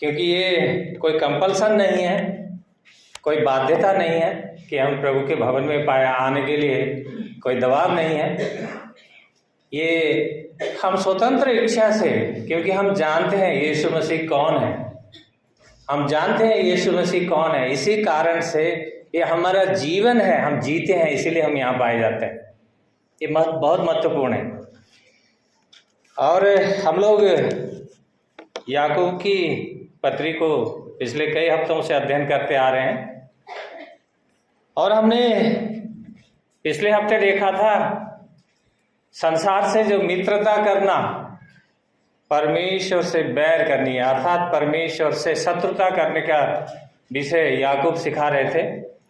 क्योंकि ये कोई कंपल्सन नहीं है, कोई बाध्यता नहीं है कि हम प्रभु के भवन में आने के लिए कोई दबाव नहीं है। ये हम स्वतंत्र इच्छा से, क्योंकि हम जानते हैं यीशु मसीह कौन है, हम जानते हैं यीशु मसीह कौन है, इसी कारण से ये हमारा जीवन है, हम जीते हैं, इसीलिए हम यहाँ पाए जाते हैं। ये बहुत महत्वपूर्ण है। और हम लोग याकूब की पत्री को पिछले कई हफ्तों से अध्ययन करते आ रहे हैं, और हमने पिछले हफ्ते देखा था संसार से जो मित्रता करना परमेश्वर से बैर करनी है, अर्थात परमेश्वर से शत्रुता करने का विषय याकूब सिखा रहे थे।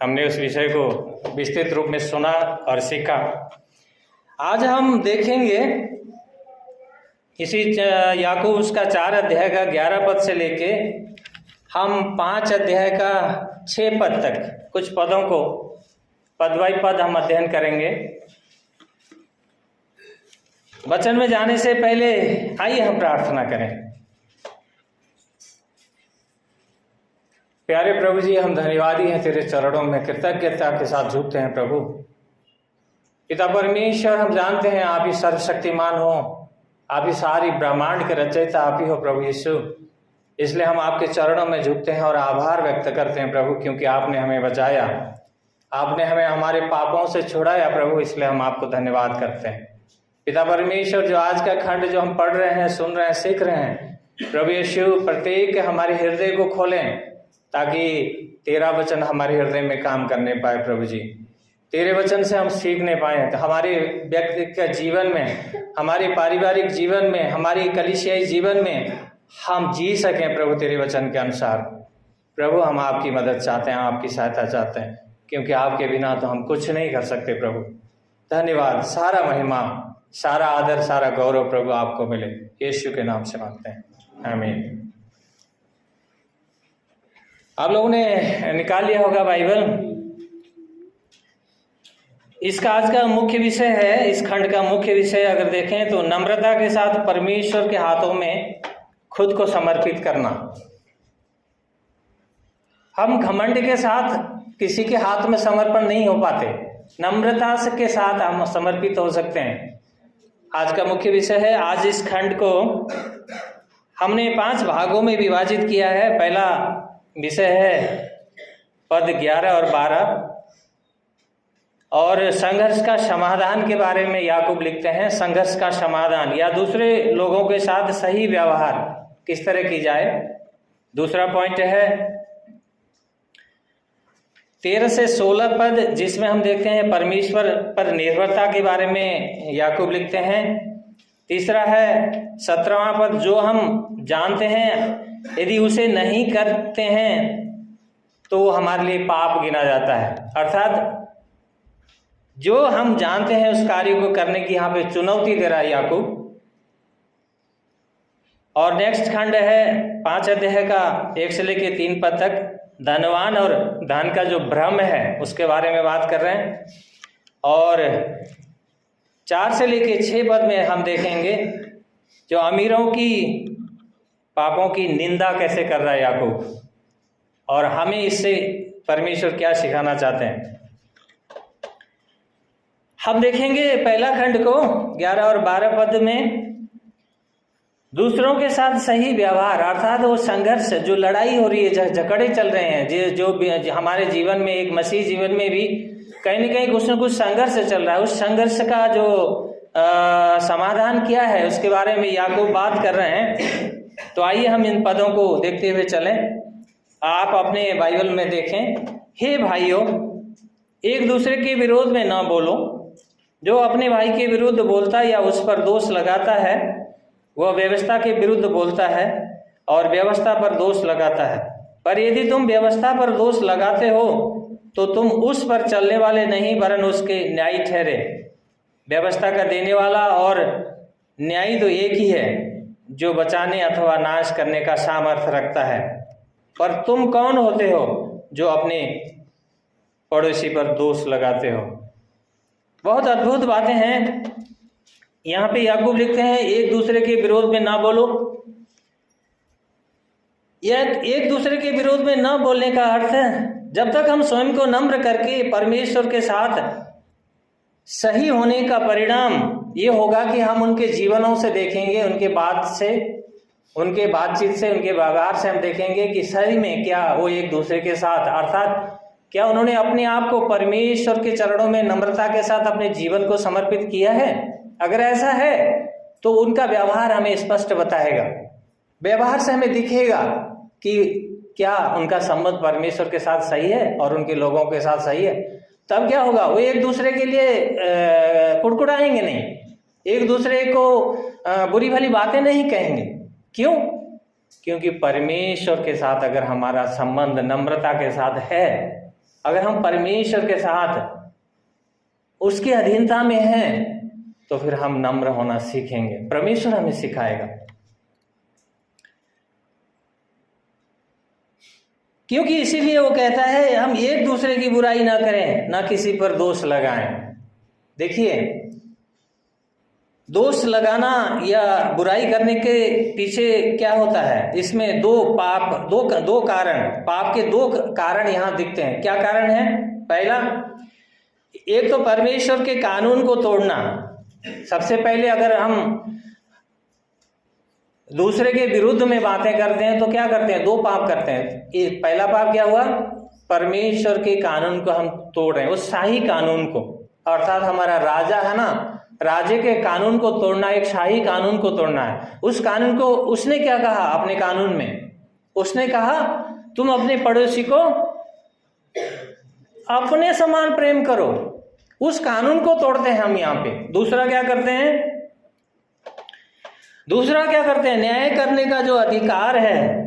हमने उस विषय को विस्तृत रूप में सुना और सीखा। आज हम देखेंगे इसी याकूब उसका 4 अध्याय का 11 पद से लेके हम 5 अध्याय का 6 पद तक कुछ पदों को पद बाई पद हम अध्ययन करेंगे। वचन में जाने से पहले आइए हम प्रार्थना करें। प्यारे प्रभु जी, हम धन्यवादी हैं तेरे चरणों में, कृतज्ञता के साथ झुकते हैं प्रभु। पिता परमेश्वर, हम जानते हैं आप ही सर्वशक्तिमान हो, आप ही सारी ब्रह्मांड के रचयिता आप ही हो प्रभु यीशु। इसलिए हम आपके चरणों में झुकते हैं और आभार व्यक्त करते हैं प्रभु, क्योंकि आपने हमें बचाया, आपने हमें हमारे पापों से छुड़ाया प्रभु। इसलिए हम आपको धन्यवाद करते हैं पिता परमेश्वर। जो आज का खंड जो हम पढ़ रहे हैं, सुन रहे हैं, सीख रहे हैं प्रभु यीशु, प्रत्येक हमारे हृदय को खोलें ताकि तेरा वचन हमारे हृदय में काम करने पाए प्रभु जी। तेरे वचन से हम सीखने पाए तो हमारे व्यक्तिगत जीवन में, हमारे पारिवारिक जीवन में, हमारी कलीसियाई जीवन में हम जी सकें प्रभु तेरे वचन के अनुसार। प्रभु हम आपकी मदद चाहते हैं, आपकी सहायता चाहते हैं, क्योंकि आपके बिना तो हम कुछ नहीं कर सकते प्रभु। धन्यवाद, सारा महिमा, सारा आदर, सारा गौरव प्रभु आपको मिले, यीशु के नाम से मांगते हैं, आमीन। आप लोगों ने निकाल लिया होगा बाइबल। इसका आज का मुख्य विषय है, इस खंड का मुख्य विषय अगर देखें तो नम्रता के साथ परमेश्वर के हाथों में खुद को समर्पित करना। हम घमंड के साथ किसी के हाथ में समर्पण नहीं हो पाते, नम्रता के साथ हम समर्पित हो सकते हैं। आज का मुख्य विषय है। आज इस खंड को हमने 5 भागों में विभाजित किया है। पहला विषय है पद 11 और 12, और संघर्ष का समाधान के बारे में याकूब लिखते हैं। संघर्ष का समाधान या दूसरे लोगों के साथ सही व्यवहार किस तरह की जाए। दूसरा पॉइंट है 13 से 16 पद, जिसमें हम देखते हैं परमेश्वर पर निर्भरता के बारे में याकूब लिखते हैं। तीसरा है 17वां पद, जो हम जानते हैं यदि उसे नहीं करते हैं तो वो हमारे लिए पाप गिना जाता है। अर्थात जो हम जानते हैं उस कार्य को करने की यहाँ पे चुनौती दे रहा है याकूब। और नेक्स्ट खंड है 5 अध्याय का 1 से लेके 3 पद तक, धनवान और धन का जो भ्रम है उसके बारे में बात कर रहे हैं। और 4 से लेके 6 पद में हम देखेंगे जो अमीरों की पापों की निंदा कैसे कर रहा है याकूब, और हमें इससे परमेश्वर क्या सिखाना चाहते हैं। हम देखेंगे पहला खंड को 11 और 12 पद में दूसरों के साथ सही व्यवहार, अर्थात वो संघर्ष, जो लड़ाई हो रही है, झगड़े चल रहे हैं, जो हमारे जीवन में, एक मसीह जीवन में भी कहीं ना कहीं कुछ न कुछ संघर्ष चल रहा है, उस संघर्ष का जो समाधान क्या है उसके बारे में याकूब बात कर रहे हैं। तो आइए हम इन पदों को देखते हुए चलें। आप अपने बाइबल में देखें। हे भाइयों, एक दूसरे के विरोध में न बोलो। जो अपने भाई के विरुद्ध बोलता है या उस पर दोष लगाता है वह व्यवस्था के विरुद्ध बोलता है और व्यवस्था पर दोष लगाता है। पर यदि तुम व्यवस्था पर दोष लगाते हो तो तुम उस पर चलने वाले नहीं वरन उसके न्यायी ठहरे। व्यवस्था का देने वाला और न्यायी तो एक ही है, जो बचाने अथवा नाश करने का सामर्थ्य रखता है। पर तुम कौन होते हो जो अपने पड़ोसी पर दोष लगाते हो। बहुत अद्भुत बातें हैं। यहाँ पे याकूब लिखते हैं एक दूसरे के विरोध में ना बोलो। यह एक दूसरे के विरोध में न बोलने का अर्थ है, जब तक हम स्वयं को नम्र करके परमेश्वर के साथ सही होने का परिणाम ये होगा कि हम उनके जीवनों से देखेंगे, उनके बातचीत से, उनके व्यवहार से हम देखेंगे कि सही में क्या वो एक दूसरे के साथ, अर्थात क्या उन्होंने अपने आप को परमेश्वर के चरणों में नम्रता के साथ अपने जीवन को समर्पित किया है। अगर ऐसा है तो उनका व्यवहार हमें स्पष्ट बताएगा, व्यवहार से हमें दिखेगा कि क्या उनका संबंध परमेश्वर के साथ सही है और उनके लोगों के साथ सही है। तब क्या होगा, वो एक दूसरे के लिए कुड़कुड़ाएंगे नहीं, एक दूसरे को बुरी भली बातें नहीं कहेंगे। क्यों? क्योंकि परमेश्वर के साथ अगर हमारा संबंध नम्रता के साथ है, अगर हम परमेश्वर के साथ उसकी अधीनता में हैं, तो फिर हम नम्र होना सीखेंगे। परमेश्वर हमें सिखाएगा, क्योंकि इसीलिए वो कहता है हम एक दूसरे की बुराई ना करें, ना किसी पर दोष लगाएं। देखिए, दोष लगाना या बुराई करने के पीछे क्या होता है, इसमें दो कारण, पाप के दो कारण यहाँ दिखते हैं। क्या कारण है? पहला, एक तो परमेश्वर के कानून को तोड़ना। सबसे पहले अगर हम दूसरे के विरुद्ध में बातें करते हैं तो क्या करते हैं? दो पाप करते हैं। पहला पाप क्या हुआ? परमेश्वर के कानून को हम तोड़ रहे हैं, उस शाही कानून को, अर्थात हमारा राजा है ना, राजे के कानून को तोड़ना, एक शाही कानून को तोड़ना है। उस कानून को उसने क्या कहा अपने कानून में? उसने कहा तुम अपने पड़ोसी को अपने समान प्रेम करो। उस कानून को तोड़ते हैं हम यहाँ पे। दूसरा क्या करते हैं? न्याय करने का जो अधिकार है,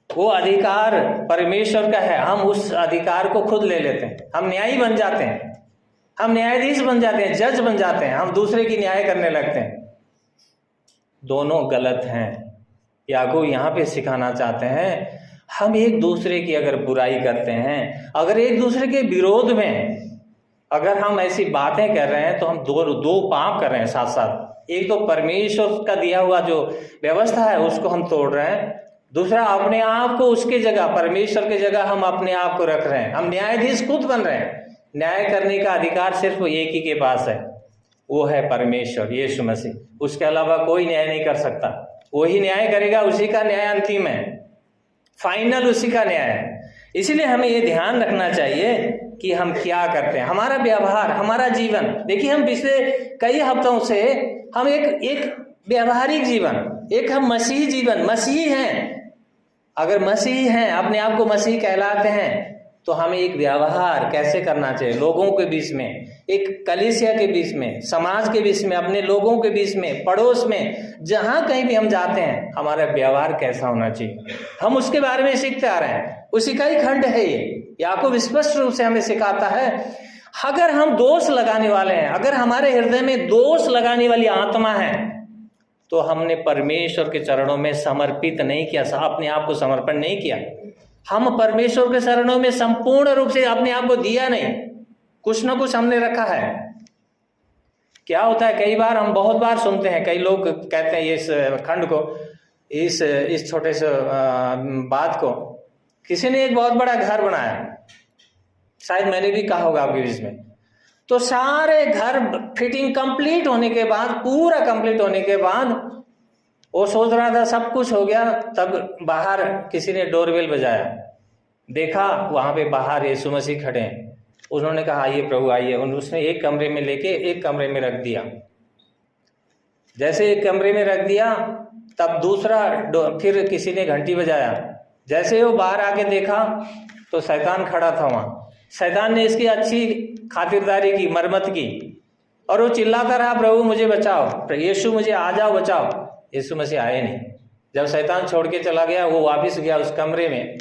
वो अधिकार परमेश्वर का है, हम उस अधिकार को खुद ले लेते हैं। हम न्यायी बन जाते हैं, हम न्यायाधीश बन जाते हैं, जज बन जाते हैं, हम दूसरे की न्याय करने लगते हैं। दोनों गलत हैं। याकूब यहाँ पे सिखाना चाहते हैं, हम एक दूसरे की अगर बुराई करते हैं, अगर एक दूसरे के विरोध में अगर हम ऐसी बातें कर रहे हैं, तो हम दो पाप कर रहे हैं साथ साथ। एक तो परमेश्वर का दिया हुआ जो व्यवस्था है उसको हम तोड़ रहे हैं, दूसरा अपने आप को उसके जगह, परमेश्वर के जगह हम अपने आप को रख रहे हैं। हम न्यायाधीश खुद बन रहे हैं। न्याय करने का अधिकार सिर्फ एक ही के पास है, वो है परमेश्वर, यीशु मसीह। उसके अलावा कोई न्याय नहीं कर सकता। वही न्याय करेगा, उसी का न्याय अंतिम है, फाइनल उसी का न्याय है। इसीलिए हमें ये ध्यान रखना चाहिए कि हम क्या करते हैं, हमारा व्यवहार, हमारा जीवन। देखिए, हम पिछले कई हफ्तों से हम एक व्यवहारिक जीवन, एक हम मसीही जीवन, मसीही हैं। अगर मसीही हैं, अपने आप को मसीही कहलाते हैं, तो हमें एक व्यवहार कैसे करना चाहिए लोगों के बीच में, एक कलीसिया के बीच में, समाज के बीच में, अपने लोगों के बीच में, पड़ोस में, जहां कहीं भी हम जाते हैं, हमारा व्यवहार कैसा होना चाहिए, हम उसके बारे में सीखते आ रहे हैं। उसी का ही खंड है ये। याकूब स्पष्ट रूप से हमें सिखाता है, अगर हम दोष लगाने वाले हैं, अगर हमारे हृदय में दोष लगाने वाली आत्मा है, तो हमने परमेश्वर के चरणों में समर्पित नहीं किया, अपने आप को समर्पण नहीं किया। हम परमेश्वर के चरणों में संपूर्ण रूप से अपने आप को दिया नहीं, कुछ ना कुछ हमने रखा है। क्या होता है, कई बार हम बहुत बार सुनते हैं, कई लोग कहते हैं इस खंड को, इस छोटे से बात को, किसी ने एक बहुत बड़ा घर बनाया, शायद मैंने भी कहा होगा आपके बीच में, तो सारे घर फिटिंग कंप्लीट होने के बाद, पूरा कंप्लीट होने के बाद वो सोच रहा था सब कुछ हो गया, तब बाहर किसी ने डोरबेल बजाया, देखा वहां पे बाहर यीशु मसीह खड़े हैं। उन्होंने कहा आइए प्रभु आइए, उसने एक कमरे में लेके एक कमरे में रख दिया। जैसे एक कमरे में रख दिया, तब दूसरा फिर किसी ने घंटी बजाया। जैसे वो बाहर आके देखा तो शैतान खड़ा था वहां। शैतान ने इसकी अच्छी खातिरदारी की, मरम्मत की, और वो चिल्लाता रहा प्रभु मुझे बचाओ, यीशु मुझे आ जाओ बचाओ। यीशु मसीह आए नहीं। जब शैतान छोड़ के चला गया, वो वापस गया उस कमरे में,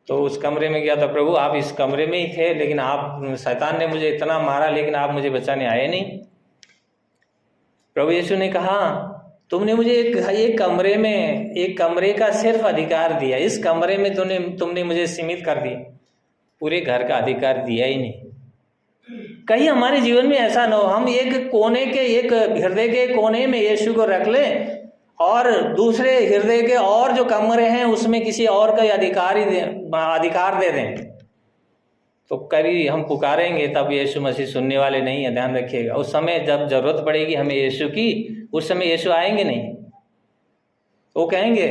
तो उस कमरे में गया तो प्रभु आप इस कमरे में ही थे, लेकिन आप, शैतान ने मुझे इतना मारा लेकिन आप मुझे बचाने आए नहीं। प्रभु यीशु ने कहा तुमने मुझे एक कमरे में, एक कमरे का सिर्फ अधिकार दिया, इस कमरे में तुमने मुझे सीमित कर दिया, पूरे घर का अधिकार दिया ही नहीं। कहीं हमारे जीवन में ऐसा न हो, हम एक कोने के, एक हृदय के कोने में यीशु को रख लें और दूसरे हृदय के और जो कमरे हैं उसमें किसी और का अधिकार दे दें, तो कभी हम पुकारेंगे तब यीशु मसीह सुनने वाले नहीं है। ध्यान रखिएगा, उस समय जब जरूरत पड़ेगी हमें यीशु की, उस समय यीशु आएंगे नहीं। वो कहेंगे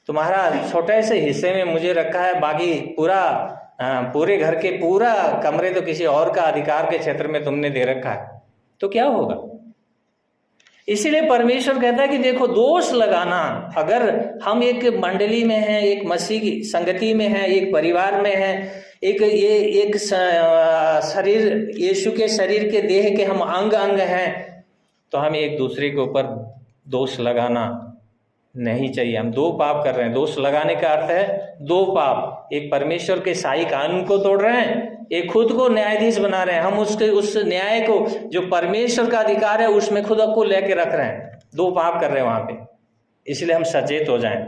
तुम्हारा छोटे से हिस्से में मुझे रखा है, बाकी पूरे घर के पूरा कमरे तो किसी और का अधिकार के क्षेत्र में तुमने दे रखा है, तो क्या होगा। इसीलिए परमेश्वर कहता है कि देखो, दोष लगाना, अगर हम एक मंडली में हैं, एक मसीह की संगति में हैं, एक परिवार में हैं, एक शरीर, यीशु के शरीर के देह के हम अंग हैं, तो हमें एक दूसरे के ऊपर दोष लगाना नहीं चाहिए। हम दो पाप कर रहे हैं। दोष लगाने का अर्थ है दो पाप, एक परमेश्वर के शाही कानून को तोड़ रहे हैं, एक खुद को न्यायाधीश बना रहे हैं। हम उस न्याय को जो परमेश्वर का अधिकार है उसमें खुद को लेके रख रहे हैं। दो पाप कर रहे हैं वहां पे। इसलिए हम सचेत हो जाएं।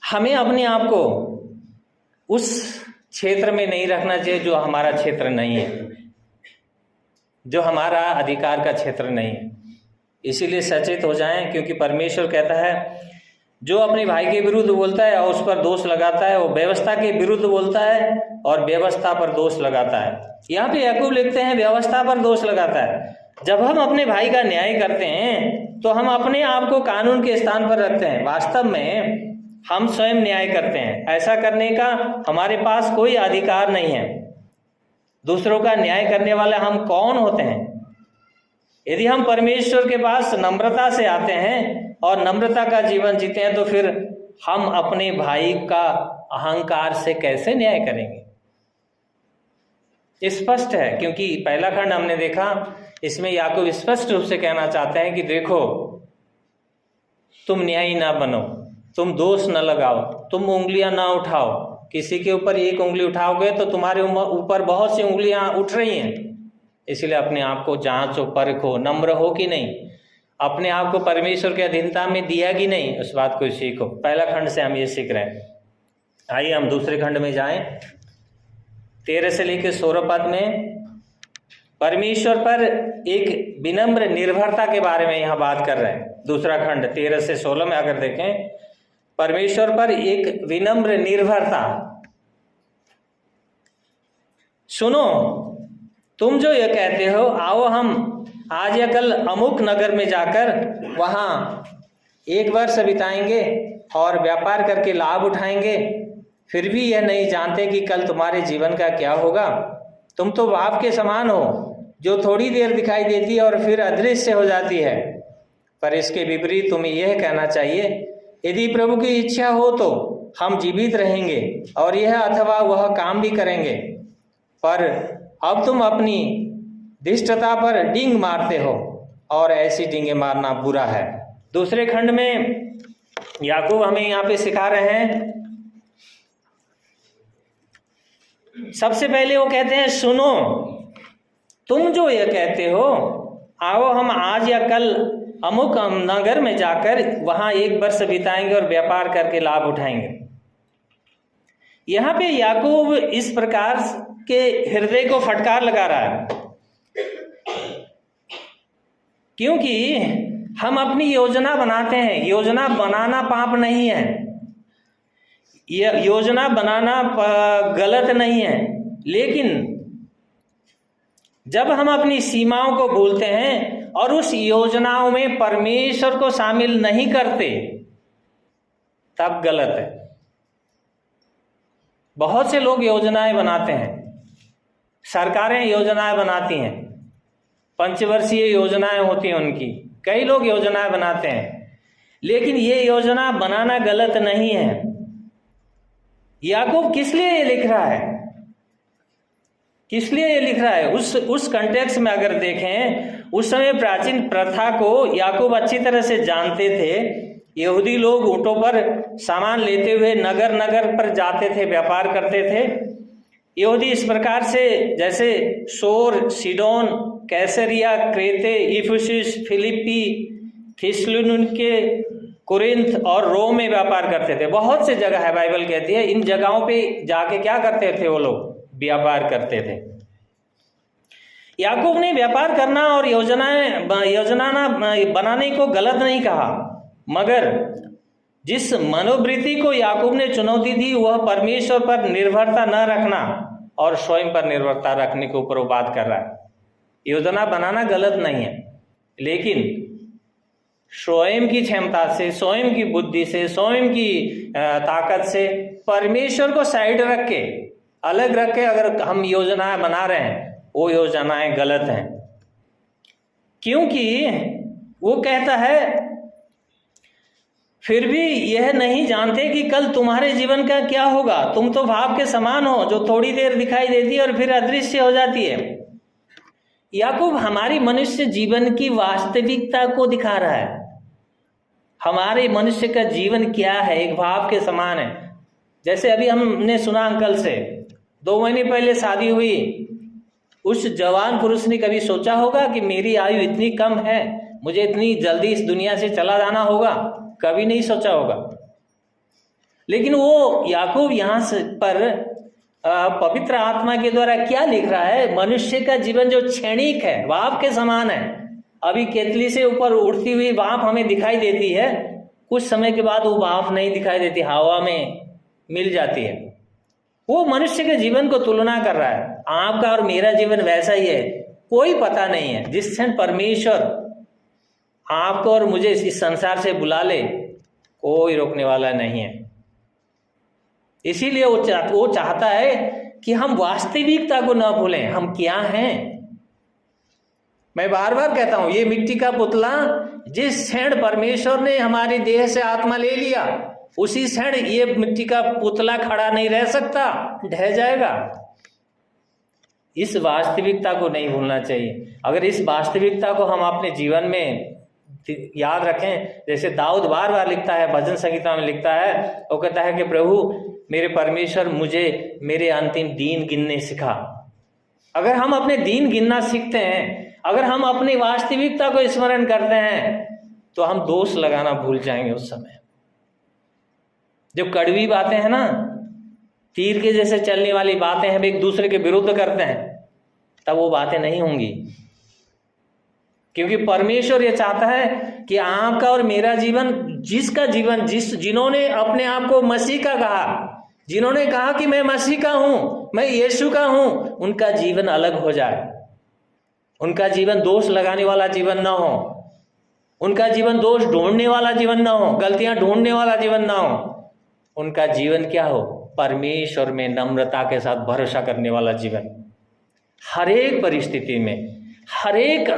हमें अपने आप को उस क्षेत्र में नहीं रखना चाहिए जो हमारा क्षेत्र नहीं है, जो हमारा अधिकार का क्षेत्र नहीं है। इसीलिए सचेत हो जाएं, क्योंकि परमेश्वर कहता है जो अपने भाई के विरुद्ध बोलता है और उस पर दोष लगाता है वो व्यवस्था के विरुद्ध बोलता है और व्यवस्था पर दोष लगाता है। यहाँ पे याकूब लिखते हैं व्यवस्था पर दोष लगाता है। जब हम अपने भाई का न्याय करते हैं तो हम अपने आप को कानून के स्थान पर रखते हैं। वास्तव में हम स्वयं न्याय करते हैं। ऐसा करने का हमारे पास कोई अधिकार नहीं है। दूसरों का न्याय करने वाले हम कौन होते हैं? यदि हम परमेश्वर के पास नम्रता से आते हैं और नम्रता का जीवन जीते हैं तो फिर हम अपने भाई का अहंकार से कैसे न्याय करेंगे? स्पष्ट है, क्योंकि पहला खंड हमने देखा, इसमें याकूब स्पष्ट रूप से कहना चाहते हैं कि देखो, तुम न्यायी ना बनो, तुम दोष न लगाओ, तुम उंगलियां ना उठाओ। किसी के ऊपर एक उंगली उठाओगे तो तुम्हारे ऊपर बहुत सी उंगलियां उठ रही हैं। इसलिए अपने आप को जांचो, परखो, नम्र हो कि नहीं, अपने आप को परमेश्वर के अधीनता में दिया कि नहीं, उस बात को सीखो। पहला खंड से हम ये सीख रहे हैं। आइए हम दूसरे खंड में जाएं। 13 से लेकर 16 पद में परमेश्वर पर एक विनम्र निर्भरता के बारे में यहाँ बात कर रहे हैं। दूसरा खंड 13 से 16 में अगर देखें, परमेश्वर पर एक विनम्र निर्भरता। सुनो, तुम जो ये कहते हो, आओ हम आज या कल अमुक नगर में जाकर वहां एक वर्ष बिताएंगे और व्यापार करके लाभ उठाएंगे, फिर भी यह नहीं जानते कि कल तुम्हारे जीवन का क्या होगा। तुम तो वाव के समान हो जो थोड़ी देर दिखाई देती है और फिर अदृश्य हो जाती है। पर इसके विपरीत तुम्हें यह कहना चाहिए, यदि प्रभु की इच्छा हो तो हम जीवित रहेंगे और यह अथवा वह काम भी करेंगे। पर अब तुम अपनी धृष्टता पर डींग मारते हो और ऐसी डींगे मारना बुरा है। दूसरे खंड में याकूब हमें यहाँ पे सिखा रहे हैं। सबसे पहले वो कहते हैं, सुनो, तुम जो ये कहते हो, आओ हम आज या कल अमुक नगर में जाकर वहां एक वर्ष बिताएंगे और व्यापार करके लाभ उठाएंगे। यहाँ पे याकूब इस प्रकार के हृदय को फटकार लगा रहा है, क्योंकि हम अपनी योजना बनाते हैं। योजना बनाना पाप नहीं है, योजना बनाना गलत नहीं है, लेकिन जब हम अपनी सीमाओं को भूलते हैं और उस योजनाओं में परमेश्वर को शामिल नहीं करते, तब गलत है। बहुत से लोग योजनाएं बनाते हैं, सरकारें योजनाएं बनाती हैं, पंचवर्षीय योजनाएं होती हैं उनकी, कई लोग योजनाएं बनाते हैं, लेकिन ये योजना बनाना गलत नहीं है। याकूब किस लिए ये लिख रहा है? किस लिए ये लिख रहा है? उस कंटेक्स्ट में अगर देखें, उस समय प्राचीन प्रथा को याकूब अच्छी तरह से जानते थे। यहूदी लोग ऊंटों पर सामान लेते हुए नगर नगर पर जाते थे, व्यापार करते थे। यहूदी इस प्रकार से, जैसे सोर, सीडोन, कैसरिया, क्रेते, इफिसुस, फिलिप्पी, थिस्सलुनीके, कुरिन्थ और रोम में व्यापार करते थे। बहुत से जगह है, बाइबल कहती है, इन जगहों पे जाके क्या करते थे वो लोग? व्यापार करते थे। याकूब ने व्यापार करना और योजना बनाने को गलत नहीं कहा, मगर जिस मनोवृत्ति को याकूब ने चुनौती दी वह परमेश्वर पर निर्भरता न रखना और स्वयं पर निर्भरता रखने के ऊपर वो बात कर रहा है। योजना बनाना गलत नहीं है, लेकिन स्वयं की क्षमता से, स्वयं की बुद्धि से, स्वयं की ताकत से परमेश्वर को साइड रख के, अलग रख के अगर हम योजनाएं बना रहे हैं, वो योजनाएं गलत हैं। क्योंकि वो कहता है फिर भी यह नहीं जानते कि कल तुम्हारे जीवन का क्या होगा। तुम तो भाप के समान हो जो थोड़ी देर दिखाई देती है और फिर अदृश्य हो जाती है। याकूब हमारी मनुष्य जीवन की वास्तविकता को दिखा रहा है। हमारे मनुष्य का जीवन क्या है, एक भाप के समान है। जैसे अभी हमने सुना अंकल से, 2 महीने पहले शादी हुई, उस जवान पुरुष ने कभी सोचा होगा कि मेरी आयु इतनी कम है, मुझे इतनी जल्दी इस दुनिया से चला जाना होगा? कभी नहीं सोचा होगा। लेकिन वो याकूब यहाँ से पर पवित्र आत्मा के द्वारा क्या लिख रहा है, मनुष्य का जीवन जो क्षणिक है, भाप के समान है। अभी केतली से ऊपर उड़ती हुई भाप हमें दिखाई देती है, कुछ समय के बाद वो भाप नहीं दिखाई देती, हवा में मिल जाती है। वो मनुष्य के जीवन को तुलना कर रहा है। आपका और मेरा जीवन वैसा ही है, कोई पता नहीं है। जिस क्षण परमेश्वर आपको और मुझे इस संसार से बुला ले, कोई रोकने वाला नहीं है। इसीलिए वो चाहता है कि हम वास्तविकता को न भूलें, हम क्या हैं। मैं बार बार कहता हूं, ये मिट्टी का पुतला जिस क्षण परमेश्वर ने हमारी देह से आत्मा ले लिया, उसी क्षण ये मिट्टी का पुतला खड़ा नहीं रह सकता, ढह जाएगा। इस वास्तविकता को नहीं भूलना चाहिए। अगर इस वास्तविकता को हम अपने जीवन में याद रखें, जैसे दाऊद बार बार लिखता है, भजन संगीता में लिखता है, वो कहता है कि प्रभु मेरे परमेश्वर मुझे मेरे अंतिम दिन गिनने सिखा। अगर हम अपने दिन गिनना सीखते हैं, अगर हम अपनी वास्तविकता को स्मरण करते हैं, तो हम दोष लगाना भूल जाएंगे। उस समय जो कड़वी बातें हैं ना, तीर के जैसे चलने वाली बातें हम एक दूसरे के विरुद्ध करते हैं, तब वो बातें नहीं होंगी। क्योंकि परमेश्वर ये चाहता है कि आपका और मेरा जीवन, जिन्होंने अपने आप को मसीह का कहा, जिन्होंने कहा कि मैं मसीह का हूं, मैं यीशु का हूं, उनका जीवन अलग हो जाए। उनका जीवन दोष लगाने वाला जीवन ना हो, उनका जीवन दोष ढूंढने वाला जीवन ना हो, गलतियां ढूंढने वाला जीवन ना हो। उनका जीवन क्या हो? परमेश्वर में नम्रता के साथ भरोसा करने वाला जीवन। हर एक परिस्थिति में, हर एक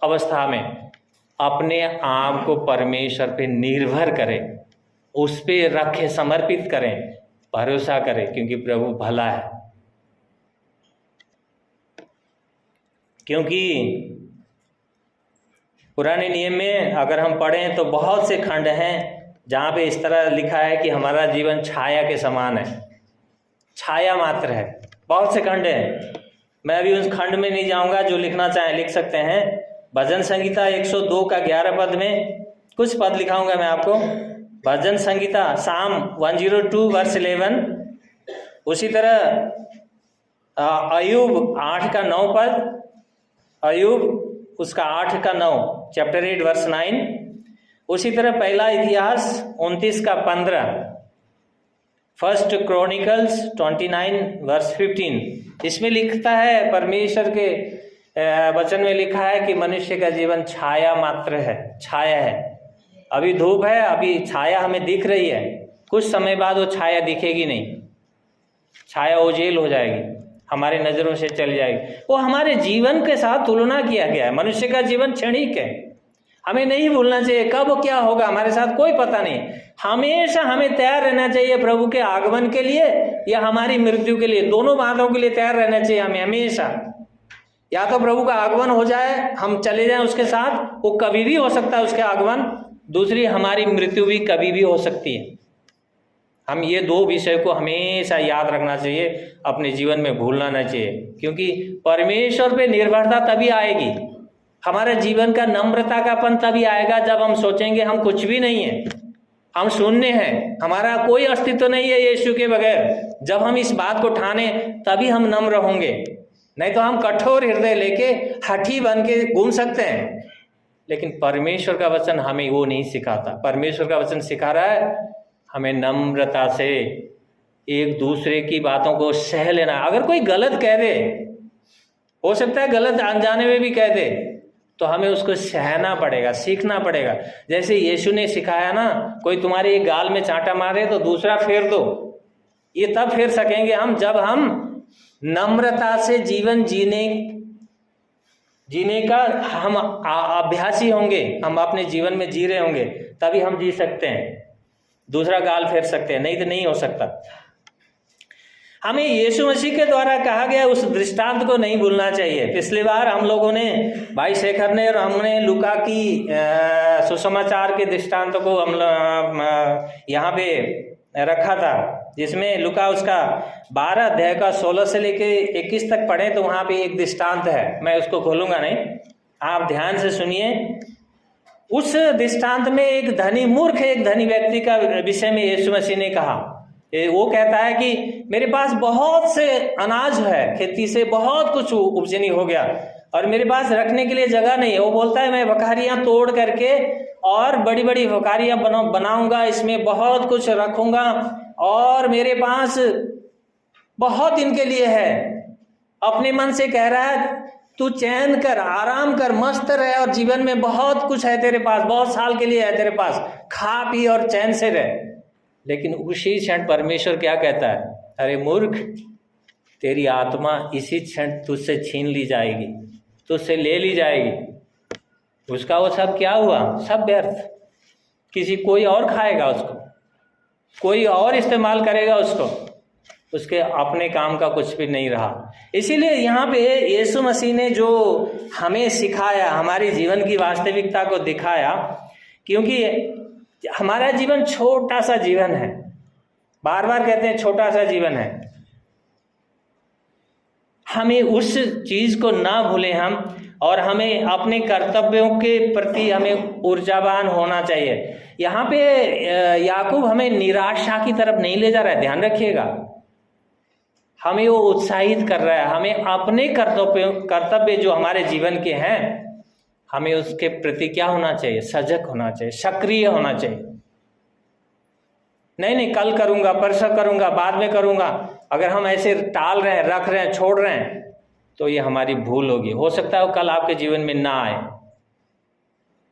अवस्था में अपने आप को परमेश्वर पे निर्भर करें, उस पे रखे, समर्पित करें, भरोसा करें, क्योंकि प्रभु भला है। क्योंकि पुराने नियम में अगर हम पढ़ें तो बहुत से खंड हैं जहाँ पे इस तरह लिखा है कि हमारा जीवन छाया के समान है, छाया मात्र है। बहुत से खंड हैं, मैं अभी उस खंड में नहीं जाऊंगा, जो लिखना चाहें लिख सकते हैं। भजन संगीता 102 का 11 पद में कुछ पद लिखाऊंगा मैं आपको। भजन संगीता साम 102 वर्स 11। उसी तरह अयूब 8 का 9 पद, अयूब उसका 8 का 9, चैप्टर 8 वर्स 9। उसी तरह पहला इतिहास 29 का 15, फर्स्ट क्रॉनिकल्स 29 वर्स 15। इसमें लिखता है, परमेश्वर के वचन में लिखा है कि मनुष्य का जीवन छाया मात्र है, छाया है। अभी धूप है, अभी छाया हमें दिख रही है, कुछ समय बाद वो छाया दिखेगी नहीं, छाया ओझेल हो जाएगी, हमारे नजरों से चल जाएगी। वो हमारे जीवन के साथ तुलना किया गया है। मनुष्य का जीवन क्षणिक है, हमें नहीं भूलना चाहिए कब क्या होगा हमारे साथ कोई पता नहीं। हमेशा हमें तैयार रहना चाहिए प्रभु के आगमन के लिए या हमारी मृत्यु के लिए, दोनों बातों के लिए तैयार रहना चाहिए हमें हमेशा। या तो प्रभु का आगमन हो जाए, हम चले जाएं उसके साथ, वो कभी भी हो सकता है उसके आगमन। दूसरी, हमारी मृत्यु भी कभी भी हो सकती है। हम ये दो विषय को हमेशा याद रखना चाहिए, अपने जीवन में भूलना नहीं चाहिए, क्योंकि परमेश्वर पे निर्भरता तभी आएगी, हमारे जीवन का नम्रता का पन तभी आएगा जब हम सोचेंगे हम कुछ भी नहीं है, हम शून्य हैं, हमारा कोई अस्तित्व नहीं है यीशु के बगैर। जब हम इस बात को ठाने तभी हम नम्र होंगे, नहीं तो हम कठोर हृदय लेके हठी बन के घूम सकते हैं, लेकिन परमेश्वर का वचन हमें वो नहीं सिखाता। परमेश्वर का वचन सिखा रहा है हमें नम्रता से एक दूसरे की बातों को सह लेना। अगर कोई गलत कह दे, हो सकता है गलत अनजाने में भी कह दे, तो हमें उसको सहना पड़ेगा, सीखना पड़ेगा। जैसे यीशु ने सिखाया ना, कोई तुम्हारे एक गाल में चांटा मारे तो दूसरा फेर दो। ये तब फेर सकेंगे हम जब हम नम्रता से जीवन जीने का हम अभ्यासी होंगे, हम अपने जीवन में जी रहे होंगे, तभी हम जी सकते हैं, दूसरा गाल फेर सकते हैं, नहीं तो नहीं हो सकता। हमें यीशु मसीह के द्वारा कहा गया उस दृष्टांत को नहीं भूलना चाहिए। पिछली बार हम लोगों ने, भाई शेखर ने और हमने लूका की सुसमाचार के दृष्टांत को हम यहाँ पे रखा था, जिसमें लूका उसका 12 अध्याय का 16 से लेके 21 तक पढ़े तो वहाँ पे एक दृष्टांत है। मैं उसको खोलूंगा नहीं, आप ध्यान से सुनिए। उस दृष्टांत में एक धनी मूर्ख एक धनी व्यक्ति का विषय में यीशु मसीह ने कहा। वो कहता है कि मेरे पास बहुत से अनाज है, खेती से बहुत कुछ उपजनी हो गया और मेरे पास रखने के लिए जगह नहीं है। वो बोलता है मैं बखारियां तोड़ करके और बड़ी बड़ी बखारियां बनाऊंगा, इसमें बहुत कुछ रखूंगा और मेरे पास बहुत दिन के लिए है। अपने मन से कह रहा है तू चैन कर, आराम कर, मस्त रहे और जीवन में बहुत कुछ है तेरे पास, बहुत साल के लिए है तेरे पास, खा पी और चैन से रहे। लेकिन उसी क्षण परमेश्वर क्या कहता है, अरे मूर्ख, तेरी आत्मा इसी क्षण तुझसे छीन ली जाएगी, तुझसे ले ली जाएगी। उसका वो सब क्या हुआ, सब व्यर्थ। कोई और खाएगा उसको, कोई और इस्तेमाल करेगा उसको, उसके अपने काम का कुछ भी नहीं रहा। इसीलिए यहाँ पे यीशु मसीह ने जो हमें सिखाया, हमारे जीवन की वास्तविकता को दिखाया, क्योंकि हमारा जीवन छोटा सा जीवन है, बार बार कहते हैं छोटा सा जीवन है। हमें उस चीज को ना भूलें हम, और हमें अपने कर्तव्यों के प्रति हमें ऊर्जावान होना चाहिए। यहाँ पे याकूब हमें निराशा की तरफ नहीं ले जा रहा है, ध्यान रखिएगा। हमें वो उत्साहित कर रहा है, हमें अपने कर्तव्य जो हमारे जीवन के हैं, हमें उसके प्रति क्या होना चाहिए, सजग होना चाहिए, सक्रिय होना चाहिए। नहीं कल करूंगा, परसों करूंगा, बाद में करूंगा, अगर हम ऐसे टाल रहे हैं, रख रहे हैं, छोड़ रहे हैं, तो ये हमारी भूल होगी। हो सकता है वो कल आपके जीवन में ना आए,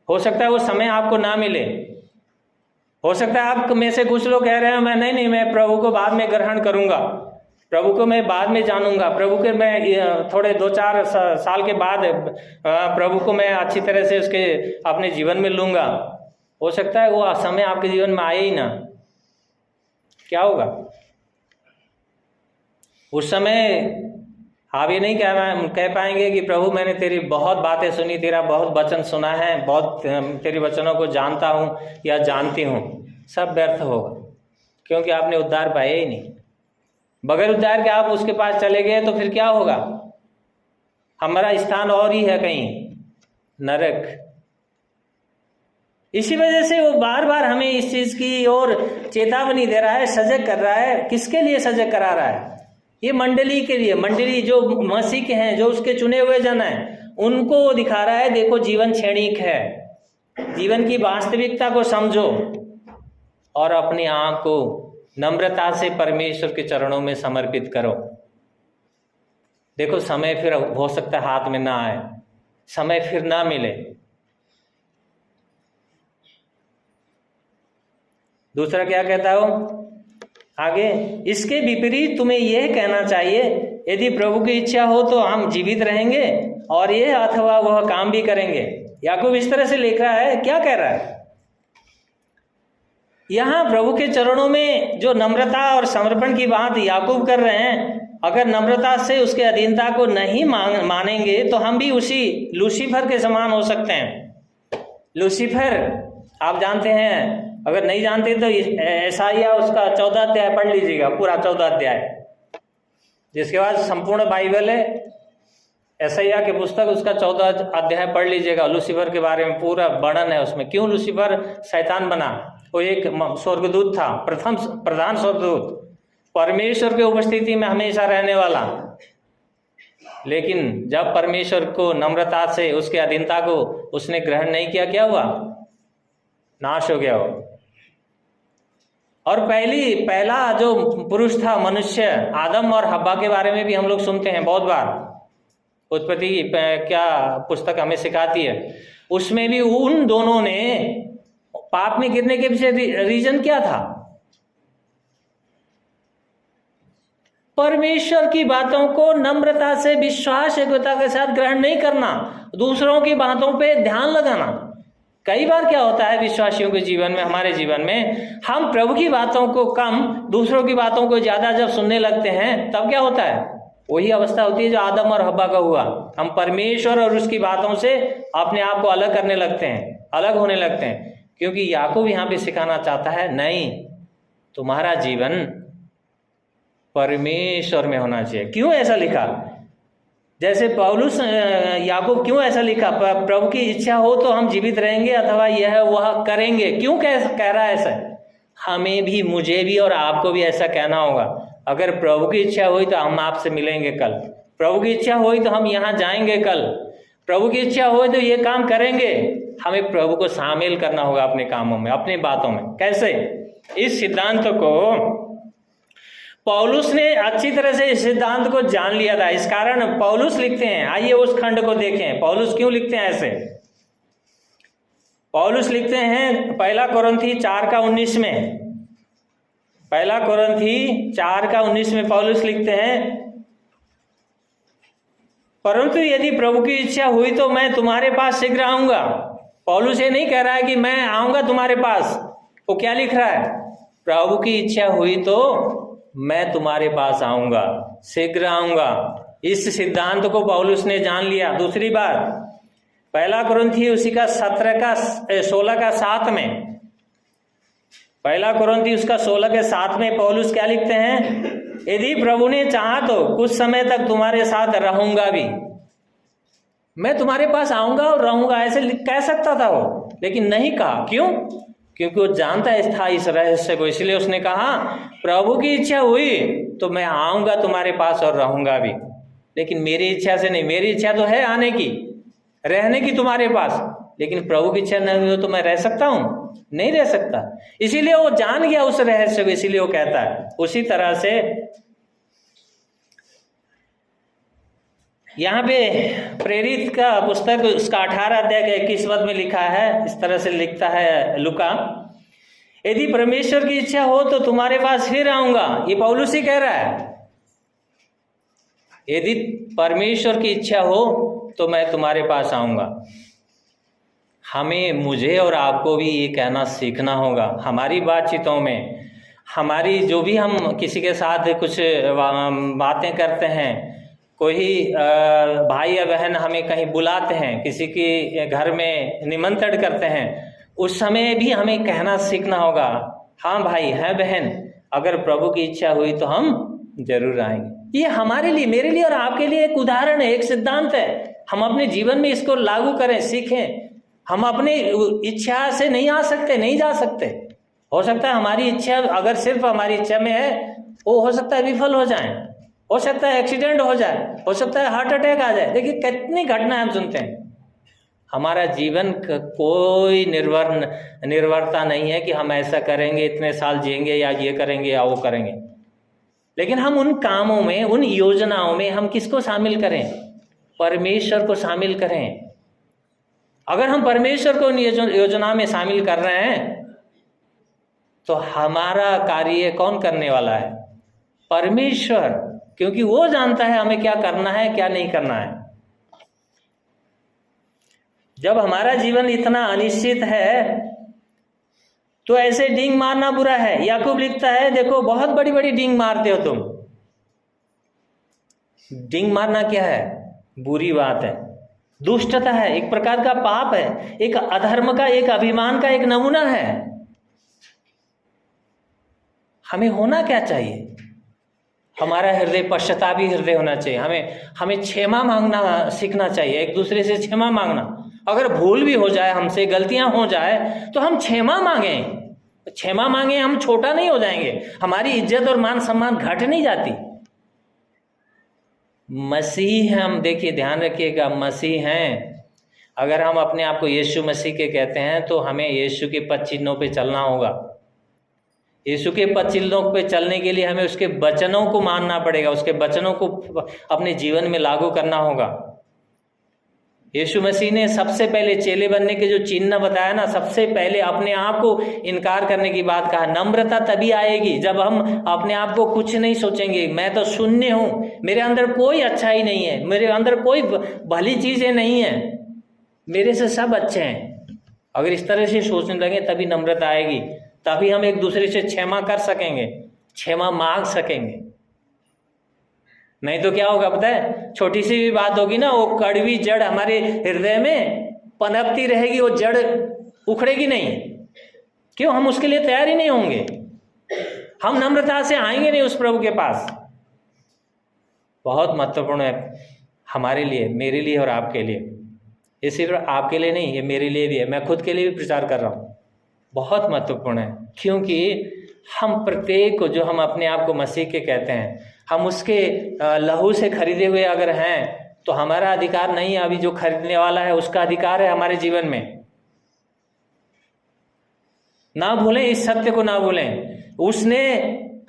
हो सकता है वो समय आपको ना मिले, हो सकता है आप में से कुछ लोग कह रहे हैं मैं नहीं मैं प्रभु को बाद में ग्रहण करूंगा, प्रभु को मैं बाद में जानूंगा, प्रभु के मैं थोड़े 2-4 साल के बाद प्रभु को मैं अच्छी तरह से उसके अपने जीवन में लूंगा। हो सकता है वो समय आपके जीवन में आए ही ना। क्या होगा उस समय? आप ये नहीं कह पाएंगे कि प्रभु मैंने तेरी बहुत बातें सुनी, तेरा बहुत वचन सुना है, बहुत तेरे वचनों को जानता हूँ या जानती हूँ। सब व्यर्थ होगा, क्योंकि आपने उद्धार पाया ही नहीं। बगैर उद्धार के आप उसके पास चले गए तो फिर क्या होगा? हमारा स्थान और ही है कहीं, नरक। इसी वजह से वो बार बार हमें इस चीज की ओर चेतावनी दे रहा है, सजग कर रहा है। किसके लिए सजग करा रहा है? ये मंडली के लिए, मंडली जो मसीह के हैं, जो उसके चुने हुए जन हैं, उनको वो दिखा रहा है देखो जीवन क्षणिक है, जीवन की वास्तविकता को समझो और अपने आप को नम्रता से परमेश्वर के चरणों में समर्पित करो। देखो समय फिर हो सकता है हाथ में ना आए, समय फिर ना मिले। दूसरा क्या कहता है वो आगे, इसके विपरीत तुम्हें यह कहना चाहिए, यदि प्रभु की इच्छा हो तो हम जीवित रहेंगे और ये अथवा वह काम भी करेंगे। याकूब इस तरह से लिख रहा है, क्या कह रहा है यहाँ? प्रभु के चरणों में जो नम्रता और समर्पण की बात याकूब कर रहे हैं, अगर नम्रता से उसके अधीनता को नहीं मानेंगे तो हम भी उसी लूसीफर के समान हो सकते हैं। लूसीफर आप जानते हैं, अगर नहीं जानते तो एसाइया उसका 14 अध्याय पढ़ लीजिएगा, पूरा 14 अध्याय, जिसके बाद संपूर्ण बाइबल है। एसाइया की पुस्तक उसका 14 अध्याय पढ़ लीजिएगा। लूसीफर के बारे में पूरा वर्णन है उसमें, क्यों लूसीफर शैतान बना। वो एक स्वर्गदूत था, प्रधान स्वर्गदूत, परमेश्वर की उपस्थिति में हमेशा रहने वाला, लेकिन जब परमेश्वर को नम्रता से, उसके अधीनता को उसने ग्रहण नहीं किया, क्या हुआ? नाश हो गया हो। और पहला जो पुरुष था मनुष्य, आदम और हव्वा के बारे में भी हम लोग सुनते हैं बहुत बार। उत्पत्ति क्या पुस्तक हमें सिखाती है, उसमें भी उन दोनों ने पाप में गिरने के पीछे रीजन क्या था? परमेश्वर की बातों को नम्रता से, विश्वास योग्यता के साथ ग्रहण नहीं करना, दूसरों की बातों पे ध्यान लगाना। कई बार क्या होता है विश्वासियों के जीवन में, हमारे जीवन में, हम प्रभु की बातों को कम, दूसरों की बातों को ज्यादा जब सुनने लगते हैं, तब क्या होता है? वही अवस्था होती है जो आदम और हव्वा का हुआ। हम परमेश्वर और उसकी बातों से अपने आप को अलग करने लगते हैं, अलग होने लगते हैं। क्योंकि याकूब यहाँ पे सिखाना चाहता है, नहीं, तुम्हारा जीवन परमेश्वर में होना चाहिए। क्यों ऐसा लिखा? जैसे पौलुस, याकूब क्यों ऐसा लिखा? प्रभु की इच्छा हो तो हम जीवित रहेंगे अथवा यह वह करेंगे। क्यों कह रहा है ऐसा? हमें भी, मुझे भी और आपको भी ऐसा कहना होगा। अगर प्रभु की इच्छा हुई तो हम आपसे मिलेंगे कल, प्रभु की इच्छा हुई तो हम यहाँ जाएंगे कल, प्रभु की इच्छा हुई तो ये काम करेंगे। हमें प्रभु को शामिल करना होगा अपने कामों में, अपनी बातों में। कैसे? इस सिद्धांत को पौलुस ने अच्छी तरह से इस सिद्धांत को जान लिया था। इस कारण पौलुस लिखते हैं, आइए उस खंड को देखें। पौलुस क्यों लिखते हैं ऐसे? पौलुस लिखते हैं 1 कोरिन्थी 4:19 में, 1 कोरिन्थी 4:19 में पौलुस लिखते हैं, परंतु यदि प्रभु की इच्छा हुई तो मैं तुम्हारे पास शीघ्र आऊंगा। पौलुस ये नहीं कह रहा है कि मैं आऊंगा तुम्हारे पास। वो क्या लिख रहा है? प्रभु की इच्छा हुई तो मैं तुम्हारे पास आऊंगा, शीघ्र आऊंगा। इस सिद्धांत को पौलुस ने जान लिया। दूसरी बार 1 कोरिन्थी उसी का 16:7 में, 1 कोरिन्थी उसका 16:7 में पौलुस क्या लिखते हैं? यदि प्रभु ने चाहा तो कुछ समय तक तुम्हारे साथ रहूंगा भी। मैं तुम्हारे पास आऊंगा और रहूंगा, ऐसे कह सकता था वो, लेकिन नहीं कहा। क्यों? क्योंकि वो जानता था इस रहस्य को। इसलिए उसने कहा, प्रभु की इच्छा हुई तो मैं आऊंगा तुम्हारे पास और रहूंगा भी, लेकिन मेरी इच्छा से नहीं। मेरी इच्छा तो है आने की, रहने की तुम्हारे पास, लेकिन प्रभु की इच्छा नहीं हो तो मैं रह सकता हूं? नहीं रह सकता। इसीलिए वो जान गया उस रहस्य को, इसीलिए वो कहता है। उसी तरह से यहाँ पे प्रेरित का पुस्तक उसका 18 अध्याय के 21 पद में लिखा है, इस तरह से लिखता है लूका, यदि परमेश्वर की इच्छा हो तो तुम्हारे पास फिर आऊंगा। ये पौलुस ही कह रहा है, यदि परमेश्वर की इच्छा हो तो मैं तुम्हारे पास आऊंगा। हमें, मुझे और आपको भी ये कहना सीखना होगा। हमारी बातचीतों में, हमारी जो भी हम किसी के साथ कुछ बातें करते हैं, कोई भाई या बहन हमें कहीं बुलाते हैं, किसी के घर में निमंत्रण करते हैं, उस समय भी हमें कहना सीखना होगा, हाँ भाई, है बहन, अगर प्रभु की इच्छा हुई तो हम जरूर आएंगे। ये हमारे लिए, मेरे लिए और आपके लिए एक उदाहरण है, एक सिद्धांत है। हम अपने जीवन में इसको लागू करें, सीखें। हम अपनी इच्छा से नहीं आ सकते, नहीं जा सकते। हो सकता है हमारी इच्छा, अगर सिर्फ हमारी इच्छा में है, वो हो सकता है विफल हो जाए, हो सकता है एक्सीडेंट हो जाए, हो सकता है हार्ट अटैक आ जाए। देखिए कितनी घटनाएं हम सुनते हैं। हमारा जीवन कोई निर्भरता नहीं है कि हम ऐसा करेंगे, इतने साल जिएंगे, या ये करेंगे या वो करेंगे। लेकिन हम उन कामों में, उन योजनाओं में हम किसको शामिल करें? परमेश्वर को शामिल करें। अगर हम परमेश्वर को योजना में शामिल कर रहे हैं तो हमारा कार्य कौन करने वाला है? परमेश्वर, क्योंकि वो जानता है हमें क्या करना है, क्या नहीं करना है। जब हमारा जीवन इतना अनिश्चित है तो ऐसे डींग मारना बुरा है। याकूब लिखता है, देखो बहुत बड़ी बड़ी डींग मारते हो तुम। डींग मारना क्या है? बुरी बात है, दुष्टता है, एक प्रकार का पाप है, एक अधर्म का, एक अभिमान का एक नमूना है। हमें होना क्या चाहिए? हमारा हृदय पश्चातापी हृदय होना चाहिए। हमें क्षमा मांगना सीखना चाहिए, एक दूसरे से क्षमा मांगना। अगर भूल भी हो जाए, हमसे गलतियां हो जाए, तो हम क्षमा मांगें। क्षमा मांगें, हम छोटा नहीं हो जाएंगे, हमारी इज्जत और मान सम्मान घट नहीं जाती। मसीह हम, देखिए ध्यान रखिएगा, मसीह हैं। अगर हम अपने आप को यीशु मसीह के कहते हैं तो हमें यीशु के पद चिन्हों पे चलना होगा। यीशु के पद चिन्हों पे चलने के लिए हमें उसके वचनों को मानना पड़ेगा, उसके वचनों को अपने जीवन में लागू करना होगा। यीशु मसीह ने सबसे पहले चेले बनने के जो चिन्ह बताया ना, सबसे पहले अपने आप को इनकार करने की बात कहा। नम्रता तभी आएगी जब हम अपने आप को कुछ नहीं सोचेंगे, मैं तो शून्य हूँ, मेरे अंदर कोई अच्छाई नहीं है, मेरे अंदर कोई भली चीजें नहीं है, मेरे से सब अच्छे हैं। अगर इस तरह से सोचने लगे तभी नम्रता आएगी, तभी हम एक दूसरे से क्षमा कर सकेंगे, क्षमा मांग सकेंगे। नहीं तो क्या होगा पता है, छोटी सी भी बात होगी ना, वो कड़वी जड़ हमारे हृदय में पनपती रहेगी, वो जड़ उखड़ेगी नहीं। क्यों? हम उसके लिए तैयार ही नहीं होंगे, हम नम्रता से आएंगे नहीं उस प्रभु के पास। बहुत महत्वपूर्ण है हमारे लिए, मेरे लिए और आपके लिए। ये सिर्फ आपके लिए नहीं, ये मेरे लिए भी है, मैं खुद के लिए भी प्रचार कर रहा हूँ। बहुत महत्वपूर्ण है, क्योंकि हम प्रत्येक को, जो हम अपने आप को मसीह के कहते हैं, हम उसके लहू से खरीदे हुए अगर हैं तो हमारा अधिकार नहीं है, अभी जो खरीदने वाला है उसका अधिकार है हमारे जीवन में। ना भूलें, इस सत्य को ना भूलें। उसने,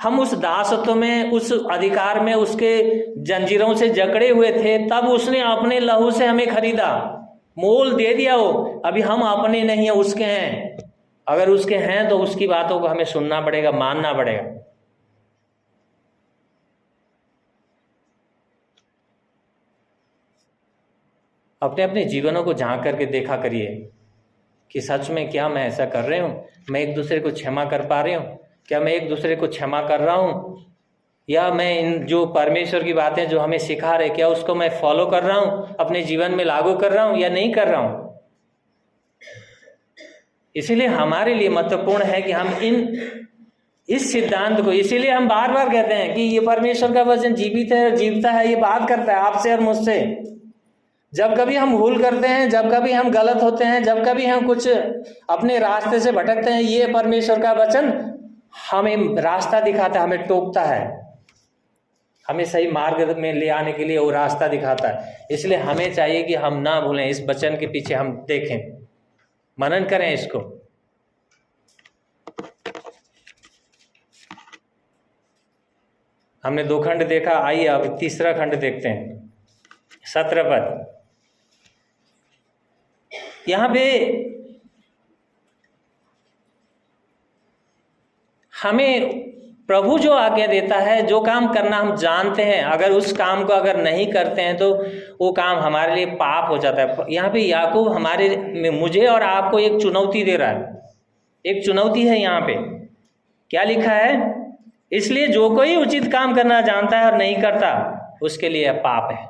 हम उस दासत्व में, उस अधिकार में उसके जंजीरों से जकड़े हुए थे, तब उसने अपने लहू से हमें खरीदा, मोल दे दिया। वो अभी हम अपने नहीं है, उसके हैं। अगर उसके हैं तो उसकी बातों को हमें सुनना पड़ेगा, मानना पड़ेगा। अपने अपने जीवनों को झांक करके देखा करिए कि सच में क्या मैं ऐसा कर रही हूँ, मैं एक दूसरे को क्षमा कर पा रही हूँ, क्या मैं एक दूसरे को क्षमा कर रहा हूँ, या मैं इन जो परमेश्वर की बातें जो हमें सिखा रहे, क्या उसको मैं फॉलो कर रहा हूँ, अपने जीवन में लागू कर रहा हूँ या नहीं कर रहा हूँ। इसीलिए हमारे लिए महत्वपूर्ण है कि हम इस सिद्धांत को, इसीलिए हम बार बार कहते हैं कि ये परमेश्वर का वचन जीवित है और जीवता है, ये बात करता है आपसे और मुझसे। जब कभी हम भूल करते हैं, जब कभी हम गलत होते हैं, जब कभी हम कुछ अपने रास्ते से भटकते हैं, ये परमेश्वर का वचन हमें रास्ता दिखाता है, हमें टोकता है, हमें सही मार्ग में ले आने के लिए वो रास्ता दिखाता है। इसलिए हमें चाहिए कि हम ना भूलें, इस वचन के पीछे हम देखें, मनन करें इसको। हमने 2 खंड देखा, आइए अब तीसरा खंड देखते हैं, 17 पद। यहां पे हमें प्रभु जो आज्ञा देता है, जो काम करना हम जानते हैं, अगर उस काम को अगर नहीं करते हैं तो वो काम हमारे लिए पाप हो जाता है। यहाँ पे याकूब मुझे और आपको एक चुनौती दे रहा है, एक चुनौती है। यहाँ पे क्या लिखा है? इसलिए जो कोई उचित काम करना जानता है और नहीं करता, उसके लिए पाप है।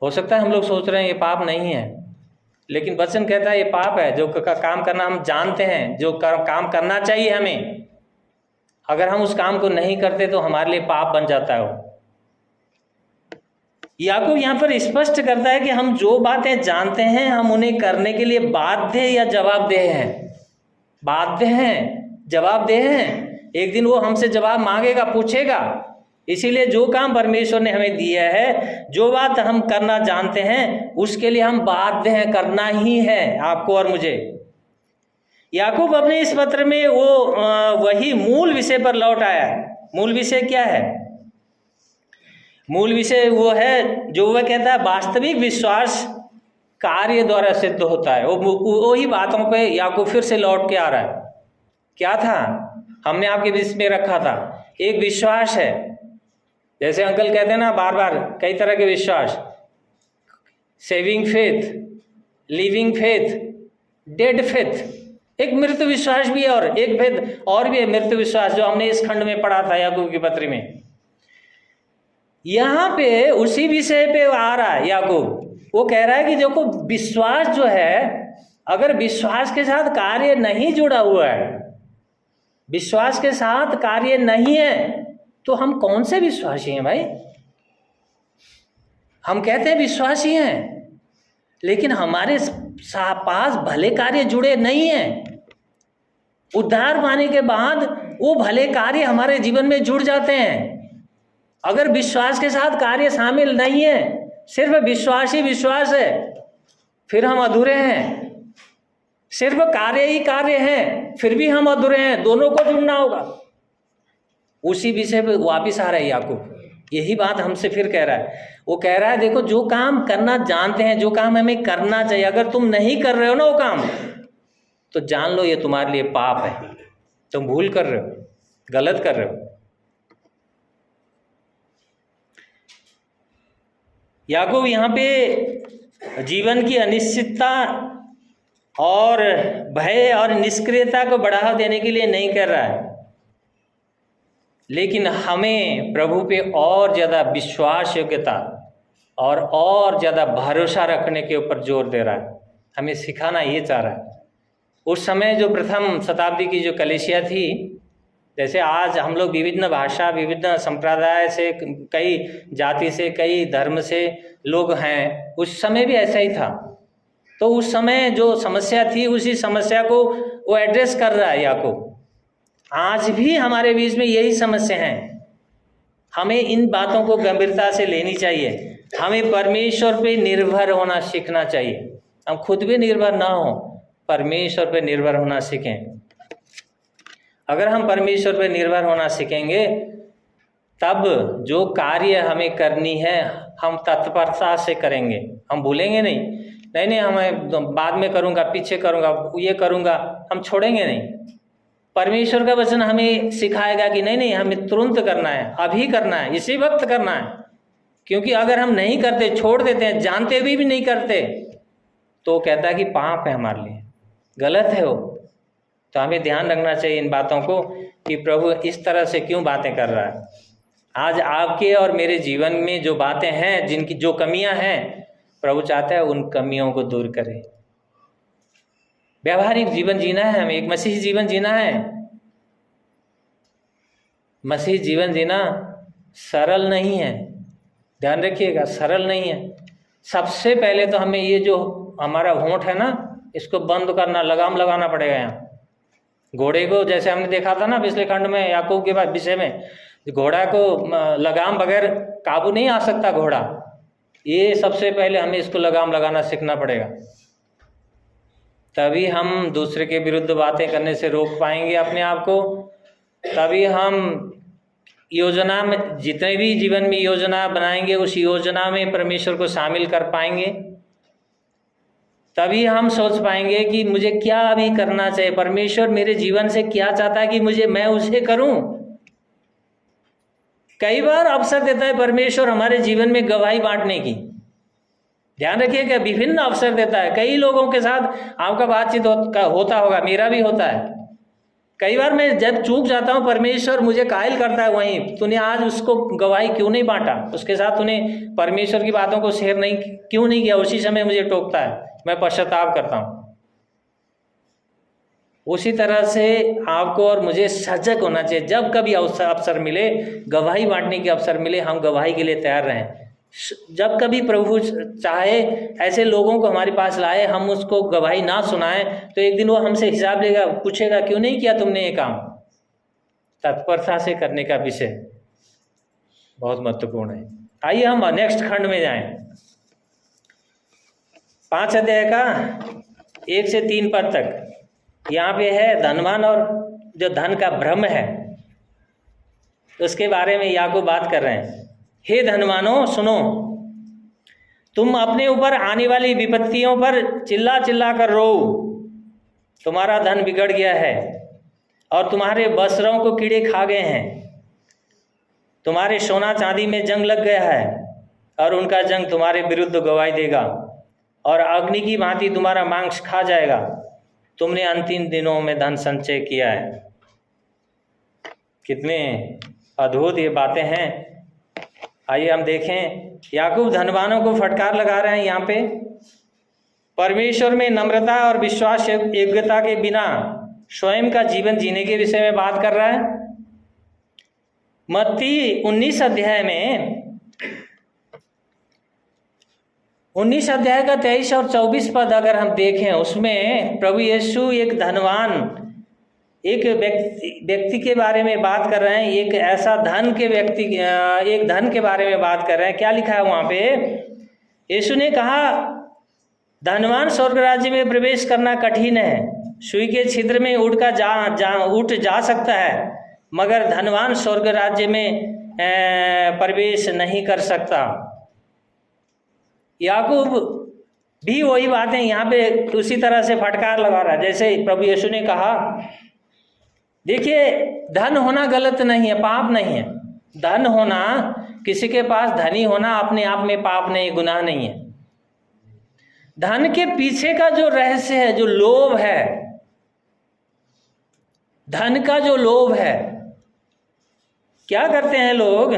हो सकता है हम लोग सोच रहे हैं ये पाप नहीं है, लेकिन वचन कहता है ये पाप है। जो काम करना हम जानते हैं, जो काम करना चाहिए हमें, अगर हम उस काम को नहीं करते तो हमारे लिए पाप बन जाता है वो। याकूब यहाँ पर स्पष्ट करता है कि हम जो बातें जानते हैं, हम उन्हें करने के लिए बाध्य या जवाबदेह हैं। बाध्य हैं, जवाबदेह हैं। एक दिन वो हमसे जवाब मांगेगा, पूछेगा। इसीलिए जो काम परमेश्वर ने हमें दिया है, जो बात हम करना जानते हैं, उसके लिए हम बाध्य हैं, करना ही है आपको और मुझे। याकूब अपने इस पत्र में वही मूल विषय पर लौट आया है। मूल विषय क्या है? मूल विषय वो है जो वह कहता है वास्तविक विश्वास कार्य द्वारा सिद्ध होता है। वही बातों पे याकूब फिर से लौट के आ रहा है। क्या था? हमने आपके बीच में रखा था, एक विश्वास है। जैसे अंकल कहते हैं ना बार बार, कई तरह के विश्वास, saving faith, living faith, dead faith. एक मृत विश्वास भी है और एक फेथ और भी है, मृत विश्वास, जो हमने इस खंड में पढ़ा था याकूब की पत्री में। यहाँ पे उसी विषय पे आ रहा है याकूब। वो कह रहा है कि देखो, विश्वास जो है, अगर विश्वास के साथ कार्य नहीं जुड़ा हुआ है, विश्वास के साथ कार्य नहीं है, तो हम कौन से विश्वासी हैं भाई? हम कहते हैं विश्वासी हैं, लेकिन हमारे पास भले कार्य जुड़े नहीं हैं। उद्धार पाने के बाद वो भले कार्य हमारे जीवन में जुड़ जाते हैं। अगर विश्वास के साथ कार्य शामिल नहीं है, सिर्फ विश्वास ही विश्वास है, फिर हम अधूरे हैं। सिर्फ कार्य ही कार्य है, फिर भी हम अधूरे हैं। दोनों को जुड़ना होगा। उसी विषय पे वापिस आ रहा है याकूब, यही बात हमसे फिर कह रहा है। वो कह रहा है देखो, जो काम करना जानते हैं, जो काम हमें करना चाहिए, अगर तुम नहीं कर रहे हो ना वो काम, तो जान लो ये तुम्हारे लिए पाप है, तुम भूल कर रहे हो, गलत कर रहे हो। याकूब यहाँ पे जीवन की अनिश्चितता और भय और निष्क्रियता को बढ़ावा देने के लिए नहीं कर रहा है, लेकिन हमें प्रभु पे और ज़्यादा विश्वास योग्यता और ज़्यादा भरोसा रखने के ऊपर जोर दे रहा है। हमें सिखाना ये चाह रहा है। उस समय जो प्रथम शताब्दी की जो कलीसिया थी, जैसे आज हम लोग विभिन्न भाषा, विभिन्न संप्रदाय से, कई जाति से, कई धर्म से लोग हैं, उस समय भी ऐसा ही था। तो उस समय जो समस्या थी, उसी समस्या को वो एड्रेस कर रहा है याकूब। आज भी हमारे बीच में यही समस्या है। हमें इन बातों को गंभीरता से लेनी चाहिए। हमें परमेश्वर पे निर्भर होना सीखना चाहिए। हम खुद भी निर्भर ना हो, परमेश्वर पे निर्भर होना सीखें। अगर हम परमेश्वर पे निर्भर होना सीखेंगे, तब जो कार्य हमें करनी है हम तत्परता से करेंगे। हम भूलेंगे नहीं, हमें बाद में करूँगा, पीछे करूँगा, ये करूँगा, हम छोड़ेंगे नहीं। परमेश्वर का वचन हमें सिखाएगा कि नहीं, हमें तुरंत करना है, अभी करना है, इसी वक्त करना है। क्योंकि अगर हम नहीं करते, छोड़ देते हैं, जानते हुए भी नहीं करते, तो कहता है कि पाप है हमारे लिए, गलत है वो। तो हमें ध्यान रखना चाहिए इन बातों को कि प्रभु इस तरह से क्यों बातें कर रहा है। आज आपके और मेरे जीवन में जो बातें हैं, जिनकी जो कमियां हैं, प्रभु चाहता है उन कमियों को दूर करें। व्यवहारिक जीवन जीना है, हमें एक मसीही जीवन जीना है। मसीही जीवन जीना सरल नहीं है, ध्यान रखिएगा, सरल नहीं है। सबसे पहले तो हमें ये जो हमारा होंठ है ना, इसको बंद करना, लगाम लगाना पड़ेगा। यहाँ घोड़े को, जैसे हमने देखा था ना पिछले खंड में याकूब के बाद विषय में, घोड़ा को लगाम बगैर काबू नहीं आ सकता घोड़ा। ये सबसे पहले हमें इसको लगाम लगाना सीखना पड़ेगा, तभी हम दूसरे के विरुद्ध बातें करने से रोक पाएंगे अपने आप को। तभी हम योजना में, जितने भी जीवन में योजना बनाएंगे, उस योजना में परमेश्वर को शामिल कर पाएंगे। तभी हम सोच पाएंगे कि मुझे क्या अभी करना चाहिए, परमेश्वर मेरे जीवन से क्या चाहता है कि मैं उसे करूं। कई बार अवसर देता है परमेश्वर हमारे जीवन में गवाही बांटने की। ध्यान रखिएगा, विभिन्न अवसर देता है। कई लोगों के साथ आपका बातचीत होता होगा, मेरा भी होता है। कई बार मैं जब चूक जाता हूँ, परमेश्वर मुझे कायल करता है, वहीं तूने आज उसको गवाही क्यों नहीं बांटा, उसके साथ तूने परमेश्वर की बातों को शेयर क्यों नहीं किया। उसी समय मुझे टोकता है, मैं पश्चाताप करता हूँ। उसी तरह से आपको और मुझे सजग होना चाहिए। जब कभी अवसर मिले, गवाही बांटने के अवसर मिले, हम गवाही के लिए तैयार रहें। जब कभी प्रभु चाहे ऐसे लोगों को हमारे पास लाए, हम उसको गवाही ना सुनाएं, तो एक दिन वो हमसे हिसाब लेगा, पूछेगा क्यों नहीं किया तुमने ये काम। तत्परता से करने का विषय बहुत महत्वपूर्ण है। आइए हम नेक्स्ट खंड में जाएं। 5 अध्याय का 1 से 3 पद तक यहाँ पे है धनवान और जो धन का भ्रम है, उसके बारे में याकूब बात कर रहे हैं। हे धनवानों सुनो, तुम अपने ऊपर आने वाली विपत्तियों पर चिल्ला चिल्ला कर रो। तुम्हारा धन बिगड़ गया है और तुम्हारे वस्त्रों को कीड़े खा गए हैं। तुम्हारे सोना चांदी में जंग लग गया है और उनका जंग तुम्हारे विरुद्ध गवाही देगा और अग्नि की भांति तुम्हारा मांस खा जाएगा। तुमने अंतिम दिनों में धन संचय किया है। कितने अद्भुत ये बातें हैं। आइए हम देखें, याकूब धनवानों को फटकार लगा रहे हैं। यहाँ पे परमेश्वर में नम्रता और विश्वास योग्यता के बिना स्वयं का जीवन जीने के विषय में बात कर रहा है। मत्ती 19 अध्याय में 19 अध्याय का 23 और 24 पद अगर हम देखें, उसमें प्रभु यीशु एक धनवान, एक व्यक्ति के बारे में बात कर रहे हैं, एक ऐसा धन के व्यक्ति, एक धन के बारे में बात कर रहे हैं। क्या लिखा है वहाँ पे? यीशु ने कहा धनवान स्वर्ग राज्य में प्रवेश करना कठिन है, सुई के छिद्र में उठ जा सकता है, मगर धनवान स्वर्ग राज्य में प्रवेश नहीं कर सकता। याकूब भी वही बातें यहाँ पे उसी तरह से फटकार लगा रहा है जैसे प्रभु यीशु ने कहा। देखिए, धन होना गलत नहीं है, पाप नहीं है। धन होना, किसी के पास धनी होना अपने आप में पाप नहीं, गुनाह नहीं है। धन के पीछे का जो रहस्य है, जो लोभ है, धन का जो लोभ है, क्या करते हैं लोग?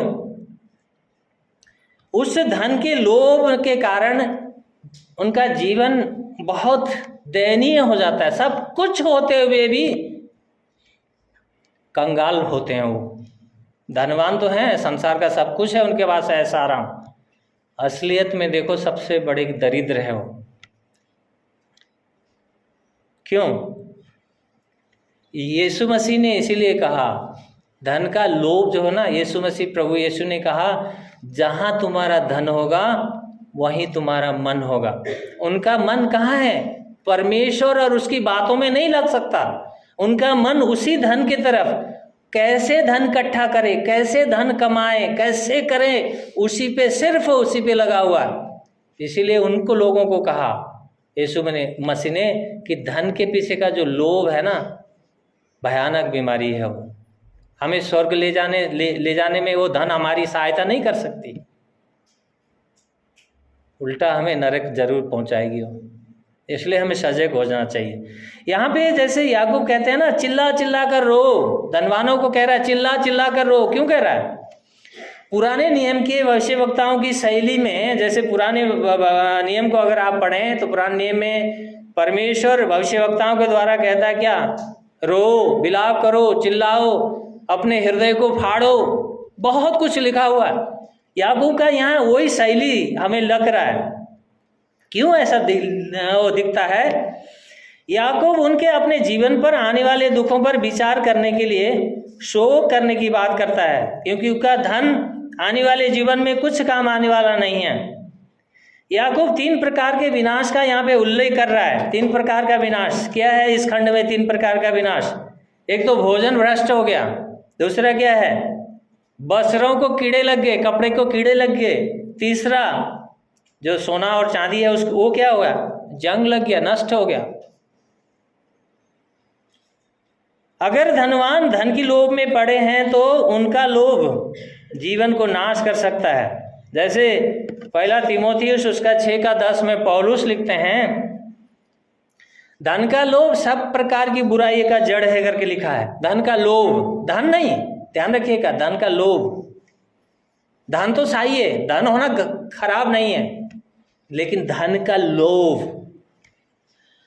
उस धन के लोभ के कारण उनका जीवन बहुत दयनीय हो जाता है। सब कुछ होते हुए भी कंगाल होते हैं। वो धनवान तो हैं, संसार का सब कुछ है उनके पास, ऐसा आराम। असलियत में देखो सबसे बड़े दरिद्र है वो। क्यों? यीशु मसीह ने इसीलिए कहा, धन का लोभ जो है ना, यीशु मसीह प्रभु यीशु ने कहा जहां तुम्हारा धन होगा वहीं तुम्हारा मन होगा। उनका मन कहाँ है? परमेश्वर और उसकी बातों में नहीं लग सकता। उनका मन उसी धन की तरफ, कैसे धन इकट्ठा करे, कैसे धन कमाए, कैसे करे, उसी पे, सिर्फ उसी पे लगा हुआ। इसीलिए उनको लोगों को कहा यीशु मसीह ने कि धन के पीछे का जो लोभ है ना, भयानक बीमारी है वो। हमें स्वर्ग ले जाने में वो धन हमारी सहायता नहीं कर सकती, उल्टा हमें नरक जरूर पहुंचाएगी वो। इसलिए हमें सजग हो जाना चाहिए। यहाँ पे जैसे याकूब कहते हैं ना, चिल्ला चिल्ला कर रो, धनवानों को कह रहा है चिल्ला चिल्ला कर रो। क्यों कह रहा है? पुराने नियम के भविष्यवक्ताओं की शैली में, जैसे पुराने नियम को अगर आप पढ़ें तो पुराने नियम में परमेश्वर भविष्यवक्ताओं के द्वारा कहता है क्या? रो, विलाप करो, चिल्लाओ, अपने हृदय को फाड़ो, बहुत कुछ लिखा हुआ है। याकूब का यहाँ वही शैली हमें लग रहा है। क्यों ऐसा दिखता है? याकूब उनके अपने जीवन पर आने वाले दुखों पर विचार करने के लिए शोक करने की बात करता है, क्योंकि उसका धन आने वाले जीवन में कुछ काम आने वाला नहीं है। याकूब 3 प्रकार के विनाश का यहाँ पे उल्लेख कर रहा है। 3 प्रकार का विनाश क्या है इस खंड में? 3 प्रकार का विनाश। एक तो भोजन भ्रष्ट हो गया, दूसरा क्या है? वस्त्रों को कीड़े लग गए, कपड़े को कीड़े लग गए, तीसरा जो सोना और चांदी है उसको वो क्या हुआ? जंग लग गया, नष्ट हो गया। अगर धनवान धन की लोभ में पड़े हैं तो उनका लोभ जीवन को नाश कर सकता है। जैसे पहला तीमुथियुस उसका 6:10 में पौलुस लिखते हैं, धन का लोभ सब प्रकार की बुराई का जड़ है करके लिखा है। धन का लोभ, धन नहीं, ध्यान रखिएगा, धन का लोभ। धन तो सही है, धन होना खराब नहीं है, लेकिन धन का लोभ,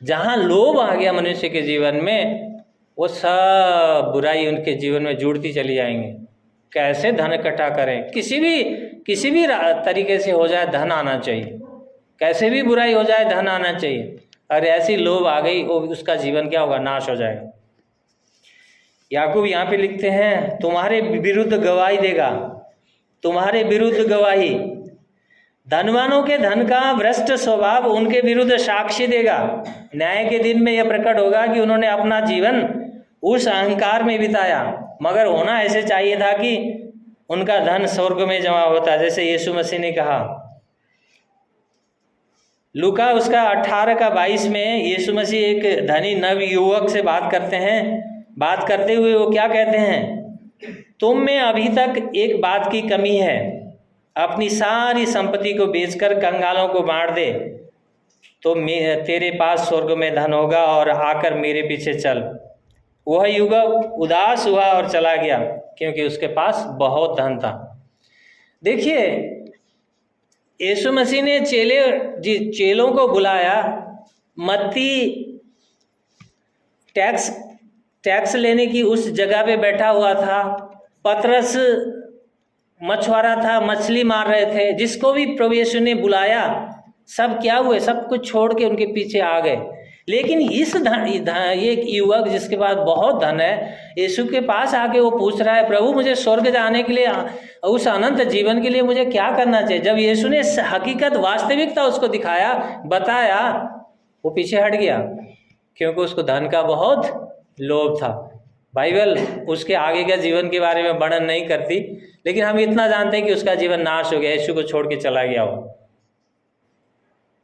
जहां लोभ आ गया मनुष्य के जीवन में, वो सब बुराई उनके जीवन में जुड़ती चली जाएंगे। कैसे धन इकट्ठा करें? किसी भी तरीके से हो जाए धन आना चाहिए, कैसे भी बुराई हो जाए धन आना चाहिए। अरे ऐसी लोभ आ गई, उसका जीवन क्या होगा? नाश हो जाएगा। याकूब यहाँ पे लिखते हैं तुम्हारे विरुद्ध गवाही देगा, तुम्हारे विरुद्ध गवाही। धनवानों के धन का भ्रष्ट स्वभाव उनके विरुद्ध साक्षी देगा। न्याय के दिन में यह प्रकट होगा कि उन्होंने अपना जीवन उस अहंकार में बिताया, मगर होना ऐसे चाहिए था कि उनका धन स्वर्ग में जमा होता, जैसे यीशु मसीह ने कहा। लूका उसका 18:22 में यीशु मसीह एक धनी नव युवक से बात करते हैं। बात करते हुए वो क्या कहते हैं? तुम में अभी तक एक बात की कमी है, अपनी सारी संपत्ति को बेचकर कंगालों को बांट दे, तो तेरे पास स्वर्ग में धन होगा, और आकर मेरे पीछे चल। वह युवक उदास हुआ और चला गया, क्योंकि उसके पास बहुत धन था। देखिए, यीशु मसीह ने चेलों को बुलाया। मत्ती टैक्स लेने की उस जगह पे बैठा हुआ था। पतरस मछुआरा था, मछली मार रहे थे। जिसको भी प्रभु यीशु ने बुलाया, सब क्या हुए? सब कुछ छोड़ के उनके पीछे आ गए। लेकिन इस ये एक युवक जिसके पास बहुत धन है, यीशु के पास आके वो पूछ रहा है, प्रभु मुझे स्वर्ग जाने के लिए, उस अनंत जीवन के लिए मुझे क्या करना चाहिए? जब यीशु ने हकीकत, वास्तविकता उसको दिखाया, बताया, वो पीछे हट गया, क्योंकि उसको धन का बहुत लोभ था। बाइबल उसके आगे के जीवन के बारे में वर्णन नहीं करती, लेकिन हम इतना जानते हैं कि उसका जीवन नाश हो गया, यीशु को छोड़ के चला गया वो।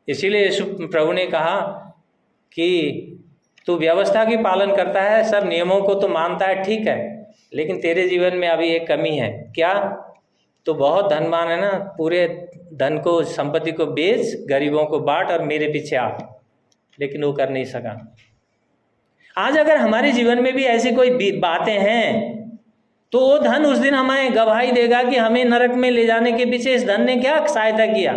इसीलिए यीशु प्रभु ने कहा कि तू व्यवस्था की पालन करता है, सब नियमों को तो मानता है, ठीक है, लेकिन तेरे जीवन में अभी एक कमी है। क्या? तो बहुत धनवान है ना, पूरे धन को, संपत्ति को बेच, गरीबों को बांट और मेरे पीछे आ। लेकिन वो कर नहीं सका। आज अगर हमारे जीवन में भी ऐसी कोई बातें हैं, तो वो धन उस दिन हमें गवाही देगा कि हमें नरक में ले जाने के पीछे इस धन ने क्या सहायता किया।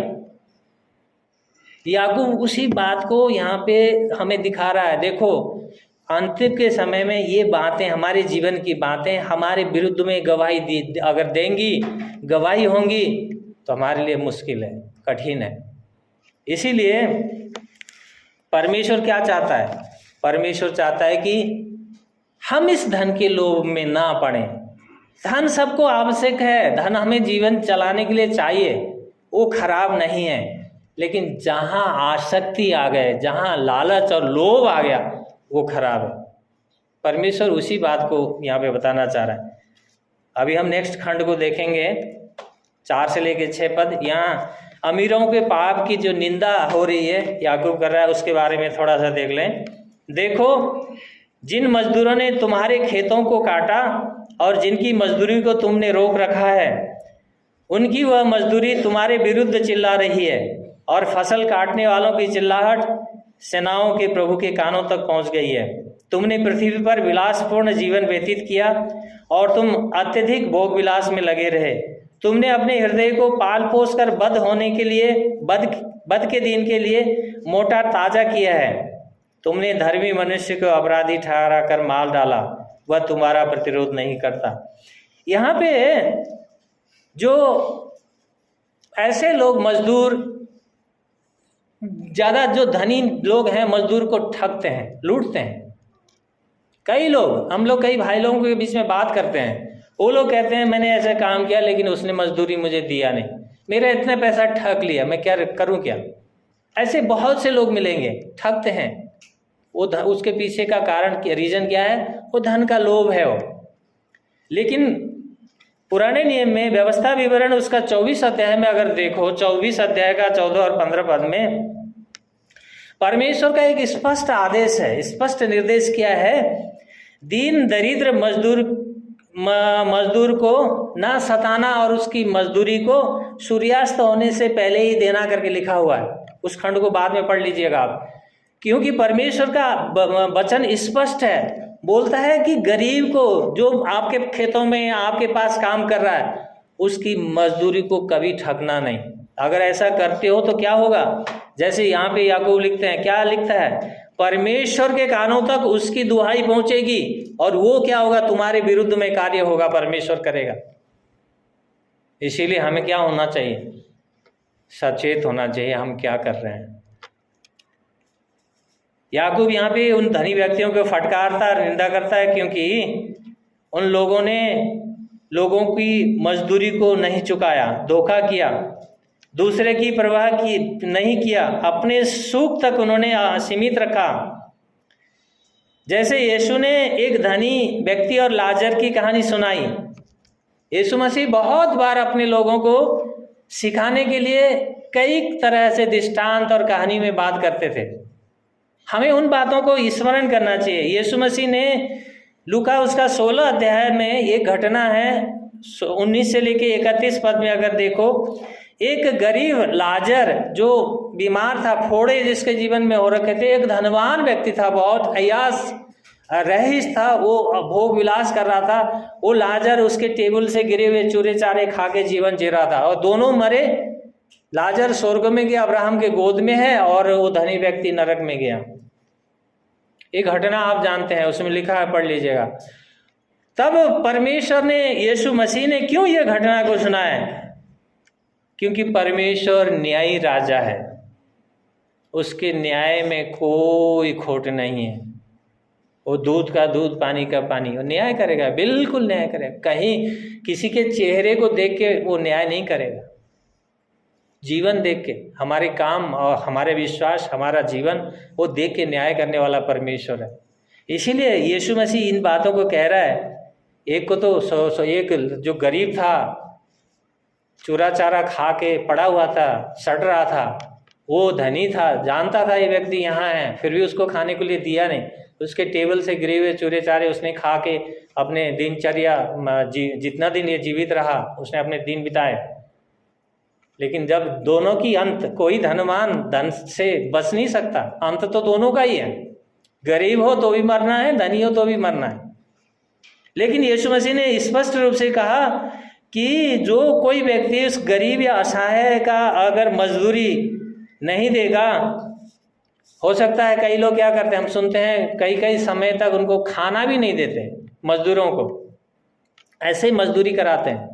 याकूब उसी बात को यहाँ पे हमें दिखा रहा है। देखो, अंतिम के समय में ये बातें, हमारे जीवन की बातें हमारे विरुद्ध में गवाही अगर देंगी, गवाही होंगी, तो हमारे लिए मुश्किल है, कठिन है। इसीलिए परमेश्वर क्या चाहता है? परमेश्वर चाहता है कि हम इस धन के लोभ में ना पड़ें। धन सबको आवश्यक है, धन हमें जीवन चलाने के लिए चाहिए, वो खराब नहीं है, लेकिन जहाँ आसक्ति आ गए, जहाँ लालच और लोभ आ गया, वो खराब है। परमेश्वर उसी बात को यहाँ पे बताना चाह रहा है। अभी हम नेक्स्ट खंड को देखेंगे, 4 से लेकर 6 पद। यहाँ अमीरों के पाप की जो निंदा हो रही है, याकूब कर रहा है, उसके बारे में थोड़ा सा देख लें। देखो, जिन मजदूरों ने तुम्हारे खेतों को काटा और जिनकी मजदूरी को तुमने रोक रखा है, उनकी वह मजदूरी तुम्हारे विरुद्ध चिल्ला रही है, और फसल काटने वालों की चिल्लाहट सेनाओं के प्रभु के कानों तक पहुंच गई है। तुमने पृथ्वी पर विलासपूर्ण जीवन व्यतीत किया और तुम अत्यधिक भोग विलास में लगे रहे। तुमने अपने हृदय को पाल पोस कर बद होने के लिए, बद के दिन के लिए मोटा ताजा किया है। तुमने धर्मी मनुष्य को अपराधी ठहरा कर मार डाला, वह तुम्हारा प्रतिरोध नहीं करता। यहाँ पे जो ऐसे लोग, मजदूर, ज़्यादा जो धनी लोग हैं, मजदूर को ठगते हैं, लूटते हैं। कई लोग, हम लोग कई भाई लोगों के बीच में बात करते हैं, वो लोग कहते हैं मैंने ऐसा काम किया लेकिन उसने मजदूरी मुझे दिया नहीं, मेरा इतना पैसा ठग लिया, मैं क्या करूं क्या। ऐसे बहुत से लोग मिलेंगे, ठगते हैं। वो उसके पीछे का कारण, रीज़न क्या है? वो धन का लोभ है वो। लेकिन पुराने नियम में व्यवस्था विवरण उसका 24 अध्याय में अगर देखो, 24 अध्याय का 14 और 15 पद में परमेश्वर का एक स्पष्ट आदेश है, स्पष्ट निर्देश क्या है? दीन दरिद्र मजदूर को ना सताना और उसकी मजदूरी को सूर्यास्त होने से पहले ही देना करके लिखा हुआ है। उस खंड को बाद में पढ़ लीजिएगा आप, क्योंकि परमेश्वर का वचन स्पष्ट है, बोलता है कि गरीब को, जो आपके खेतों में आपके पास काम कर रहा है, उसकी मजदूरी को कभी ठगना नहीं। अगर ऐसा करते हो तो क्या होगा? जैसे यहाँ पे याकूब लिखते हैं, क्या लिखता है? परमेश्वर के कानों तक उसकी दुहाई पहुंचेगी और वो क्या होगा? तुम्हारे विरुद्ध में कार्य होगा, परमेश्वर करेगा। इसीलिए हमें क्या होना चाहिए? सचेत होना चाहिए हम क्या कर रहे हैं। याकूब यहाँ पे उन धनी व्यक्तियों को फटकारता और निंदा करता है, क्योंकि उन लोगों ने लोगों की मजदूरी को नहीं चुकाया, धोखा किया, दूसरे की परवाह की नहीं किया, अपने सुख तक उन्होंने सीमित रखा। जैसे यीशु ने एक धनी व्यक्ति और लाजर की कहानी सुनाई। यीशु मसीह बहुत बार अपने लोगों को सिखाने के लिए कई तरह से दृष्टांत और कहानी में बात करते थे। हमें उन बातों को स्मरण करना चाहिए। यीशु मसीह ने लूका उसका 16 अध्याय में एक घटना है, 19 से लेके 31 पद में अगर देखो, एक गरीब लाजर जो बीमार था, फोड़े जिसके जीवन में हो रखे थे, एक धनवान व्यक्ति था, बहुत अयास रहीश था, वो भोग विलास कर रहा था। वो लाजर उसके टेबल से गिरे हुए चूरे चारे खा के जीवन जी रहा था, और दोनों मरे। लाजर स्वर्ग में गया, अब्राहम के गोद में है, और वो धनी व्यक्ति नरक में गया। एक घटना आप जानते हैं, उसमें लिखा है, पढ़ लीजिएगा। तब परमेश्वर ने, यीशु मसीह ने क्यों ये घटना को सुनाया? क्योंकि परमेश्वर न्यायी राजा है। उसके न्याय में कोई खोट नहीं है। वो दूध का दूध, पानी का पानी, वो न्याय करेगा, बिल्कुल न्याय करेगा। कहीं किसी के चेहरे को देख के वो न्याय नहीं करेगा। जीवन देख के, हमारे काम और हमारे विश्वास, हमारा जीवन वो देख के न्याय करने वाला परमेश्वर है। इसीलिए यीशु मसीह इन बातों को कह रहा है। एक को तो एक जो गरीब था, चूरा चारा खा के पड़ा हुआ था, सड़ रहा था, वो धनी था, जानता था ये व्यक्ति यहाँ है, फिर भी उसको खाने के लिए दिया नहीं। उसके टेबल से गिरे हुए चूरे चारे उसने खा के अपने दिनचर्या, जितना दिन ये जीवित रहा उसने अपने दिन बिताए। लेकिन जब दोनों की अंत, कोई धनवान धन से बच नहीं सकता, अंत तो दोनों का ही है। गरीब हो तो भी मरना है, धनी हो तो भी मरना है। लेकिन यीशु मसीह ने स्पष्ट रूप से कहा कि जो कोई व्यक्ति उस गरीब या असहाय का अगर मजदूरी नहीं देगा, हो सकता है कई लोग क्या करते हैं, हम सुनते हैं कई कई समय तक उनको खाना भी नहीं देते मजदूरों को, ऐसे ही मजदूरी कराते हैं।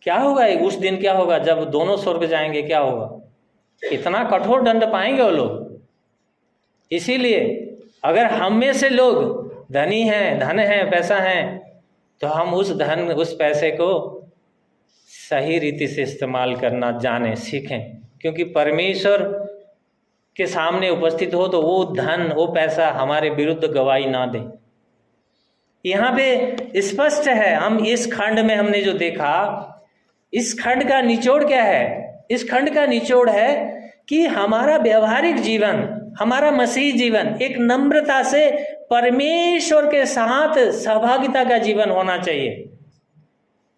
क्या होगा उस दिन, क्या होगा जब दोनों स्वर्ग जाएंगे, क्या होगा? इतना कठोर दंड पाएंगे वो लोग। इसीलिए अगर हम में से लोग धनी हैं, धन है, पैसा है, तो हम उस धन, उस पैसे को सही रीति से इस्तेमाल करना जाने, सीखें। क्योंकि परमेश्वर के सामने उपस्थित हो तो वो धन, वो पैसा हमारे विरुद्ध गवाही ना दे। यहाँ पे स्पष्ट है। हम इस खंड में हमने जो देखा, इस खंड का निचोड़ क्या है? इस खंड का निचोड़ है कि हमारा व्यवहारिक जीवन, हमारा मसीह जीवन एक नम्रता से परमेश्वर के साथ सहभागिता का जीवन होना चाहिए।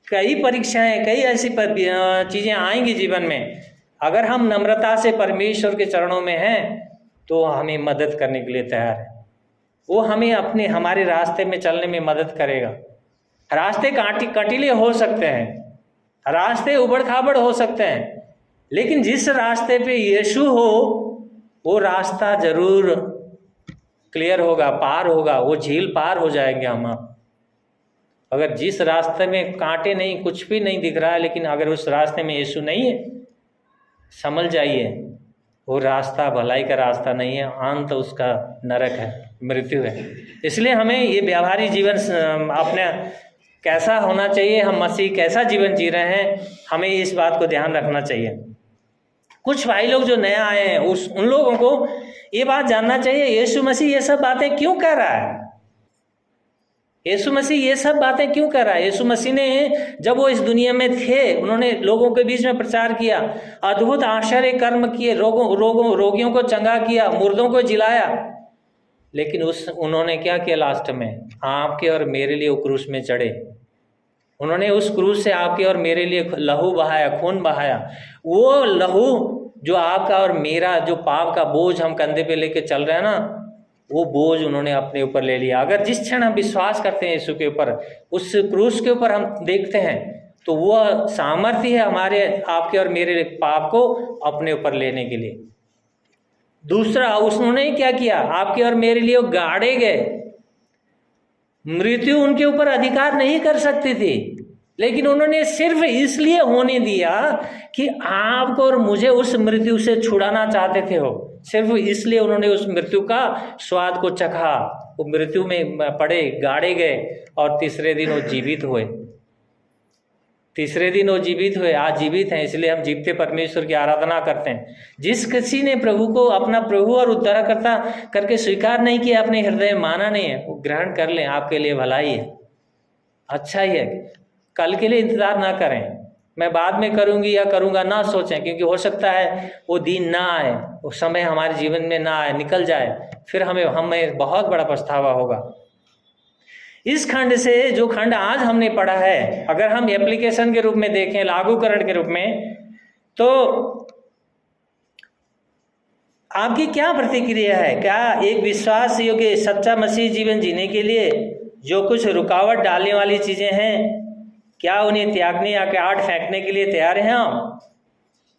कई परीक्षाएं, कई ऐसी चीजें आएंगी जीवन में, अगर हम नम्रता से परमेश्वर के चरणों में हैं तो हमें मदद करने के लिए तैयार है। वो हमें अपने, हमारे रास्ते में चलने में मदद करेगा। रास्ते कटीले हो सकते हैं, रास्ते उबड़ खाबड़ हो सकते हैं, लेकिन जिस रास्ते पे यीशु हो वो रास्ता जरूर क्लियर होगा, पार होगा, वो झील पार हो जाएंगे हम। अगर जिस रास्ते में कांटे नहीं, कुछ भी नहीं दिख रहा है, लेकिन अगर उस रास्ते में यीशु नहीं है, समझ जाइए वो रास्ता भलाई का रास्ता नहीं है, अंत उसका नरक है, मृत्यु है। इसलिए हमें ये व्यवहारिक जीवन अपने कैसा होना चाहिए, हम मसीह कैसा जीवन जी रहे हैं, हमें इस बात को ध्यान रखना चाहिए। कुछ भाई लोग जो नया आए हैं, उन लोगों को ये बात जानना चाहिए, यीशु मसीह ये सब बातें क्यों कर रहा है? यीशु मसीह ये सब बातें क्यों कर रहा है? यीशु मसीह ने जब वो इस दुनिया में थे, उन्होंने लोगों के बीच में प्रचार किया, अद्भुत आश्चर्य कर्म किए, रोगियों को चंगा किया, मुर्दों को जिलाया, लेकिन उन्होंने क्या किया? लास्ट में आपके और मेरे लिए वो क्रूस में चढ़े। उन्होंने उस क्रूस से आपके और मेरे लिए लहू बहाया, खून बहाया। वो लहू जो आपका और मेरा जो पाप का बोझ हम कंधे पे लेके चल रहे हैं ना, वो बोझ उन्होंने अपने ऊपर ले लिया। अगर जिस क्षण हम विश्वास करते हैं यीशु के ऊपर, उस क्रूस के ऊपर हम देखते हैं, तो वो सामर्थ्य है हमारे, आपके और मेरे पाप को अपने ऊपर लेने के लिए। दूसरा, उन्होंने क्या किया? आपके और मेरे लिए वो गाड़े गए। मृत्यु उनके ऊपर अधिकार नहीं कर सकती थी, लेकिन उन्होंने सिर्फ इसलिए होने दिया कि आपको और मुझे उस मृत्यु से छुड़ाना चाहते थे। हो सिर्फ इसलिए उन्होंने उस मृत्यु का स्वाद को चखा। वो मृत्यु में पड़े, गाड़े गए, और तीसरे दिन वो जीवित हुए। तीसरे दिन वो जीवित हुए, आज जीवित हैं, इसलिए हम जीवते परमेश्वर की आराधना करते हैं। जिस किसी ने प्रभु को अपना प्रभु और उद्धारकर्ता करके स्वीकार नहीं किया, अपने हृदय में माना नहीं है, वो ग्रहण कर लें, आपके लिए भलाई है, अच्छा ही है। कल के लिए इंतजार ना करें, मैं बाद में करूंगी या करूंगा ना सोचें, क्योंकि हो सकता है वो दिन ना आए, वो समय हमारे जीवन में ना आए, निकल जाए, फिर हमें बहुत बड़ा पछतावा होगा। इस खंड से, जो खंड आज हमने पढ़ा है, अगर हम एप्लीकेशन के रूप में देखें, लागूकरण के रूप में, तो आपकी क्या प्रतिक्रिया है? क्या एक विश्वास योग्य सच्चा मसीह जीवन जीने के लिए जो कुछ रुकावट डालने वाली चीजें हैं, क्या उन्हें त्यागने या काट फेंकने के लिए तैयार हैं हम?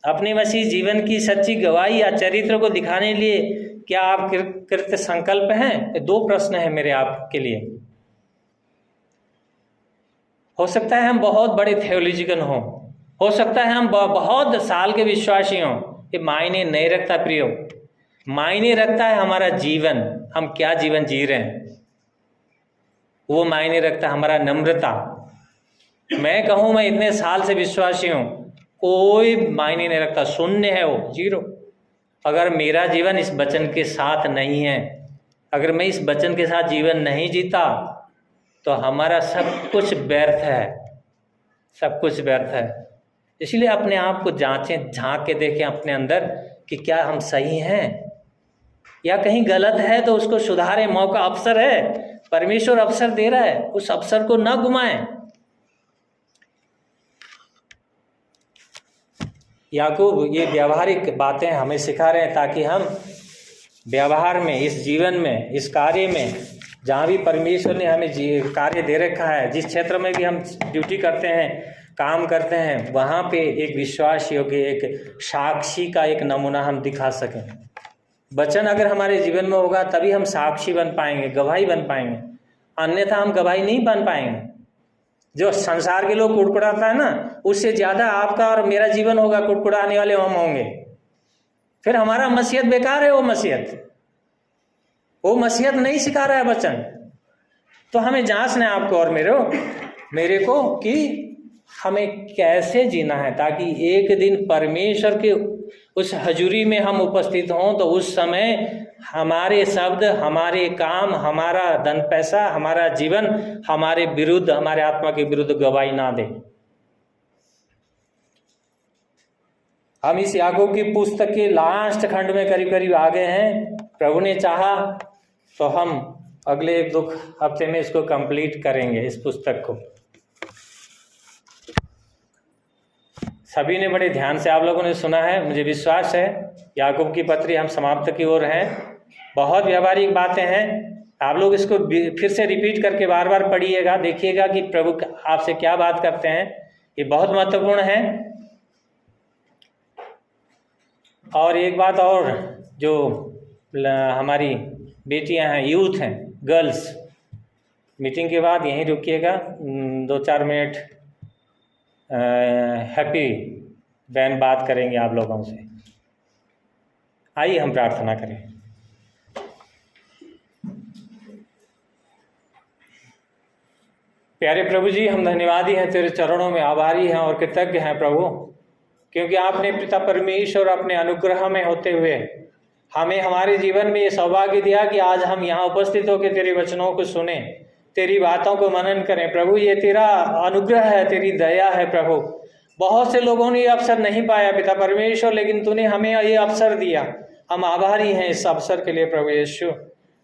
अपने मसीह जीवन की सच्ची गवाही या चरित्र को दिखाने के लिए क्या आप कृत संकल्प हैं? 2 प्रश्न है मेरे आपके लिए। हो सकता है हम बहुत बड़े थियोलॉजिकल हों, हो सकता है हम बहुत साल के विश्वासी हों, ये मायने नहीं रखता प्रियो। मायने रखता है हमारा जीवन, हम क्या जीवन जी रहे हैं, वो मायने रखता है हमारा नम्रता। मैं कहूँ मैं इतने साल से विश्वासी हूँ, कोई मायने नहीं रखता, शून्य है वो, जीरो। अगर मेरा जीवन इस वचन के साथ नहीं है, अगर मैं इस वचन के साथ जीवन नहीं जीता, तो हमारा सब कुछ व्यर्थ है, सब कुछ व्यर्थ है। इसलिए अपने आप को जांचें, झांक के देखें अपने अंदर कि क्या हम सही हैं या कहीं गलत है, तो उसको सुधारें। मौका, अवसर है, परमेश्वर अवसर दे रहा है, उस अवसर को न गुमाएं। याकूब ये व्यावहारिक बातें हमें सिखा रहे हैं ताकि हम व्यवहार में, इस जीवन में, इस कार्य में, जहाँ भी परमेश्वर ने हमें कार्य दे रखा है, जिस क्षेत्र में भी हम ड्यूटी करते हैं, काम करते हैं, वहाँ पे एक विश्वास योग्य, एक साक्षी का एक नमूना हम दिखा सकें। वचन अगर हमारे जीवन में होगा तभी हम साक्षी बन पाएंगे, गवाही बन पाएंगे, अन्यथा हम गवाही नहीं बन पाएंगे। जो संसार के लोग कुड़कुड़ाता है ना, उससे ज़्यादा आपका और मेरा जीवन होगा, कुड़कुड़ाने वाले हम होंगे। फिर हमारा मसीहत बेकार है, वो मसीहत नहीं सिखा रहा है वचन। तो हमें जांचना है आपको और मेरे को कि हमें कैसे जीना है, ताकि एक दिन परमेश्वर के उस हजूरी में हम उपस्थित हों, तो उस समय हमारे शब्द, हमारे काम, हमारा धन पैसा, हमारा जीवन हमारे विरुद्ध, हमारे आत्मा के विरुद्ध गवाही ना दे। हम इस याकूब की पुस्तक के लास्ट खंड में करीब करीब आ गए हैं। प्रभु ने चाहा तो हम अगले 1-2 हफ्ते में इसको कंप्लीट करेंगे, इस पुस्तक को। सभी ने बड़े ध्यान से आप लोगों ने सुना है, मुझे विश्वास है। याकूब की पत्री हम समाप्त की ओर हैं। बहुत व्यावहारिक बातें हैं, आप लोग इसको फिर से रिपीट करके बार बार पढ़िएगा, देखिएगा कि प्रभु आपसे क्या बात करते हैं। ये बहुत महत्वपूर्ण है। और एक बात और, जो हमारी बेटियां हैं, यूथ हैं, गर्ल्स, मीटिंग के बाद यहीं रुकिएगा 2-4 मिनट। हैप्पी बहन बात करेंगे आप लोगों से। आइए हम प्रार्थना करें। प्यारे प्रभु जी, हम धन्यवादी हैं, तेरे चरणों में आभारी हैं और कृतज्ञ हैं प्रभु, क्योंकि आपने पिता परमेश्वर अपने अनुग्रह में होते हुए हमें हमारे जीवन में ये सौभाग्य दिया कि आज हम यहाँ उपस्थित होकर तेरे वचनों को सुने, तेरी बातों को मनन करें। प्रभु, ये तेरा अनुग्रह है, तेरी दया है प्रभु। बहुत से लोगों ने ये अवसर नहीं पाया पिता परमेश्वर, लेकिन तूने हमें ये अवसर दिया। हम आभारी हैं इस अवसर के लिए प्रभु यीशु।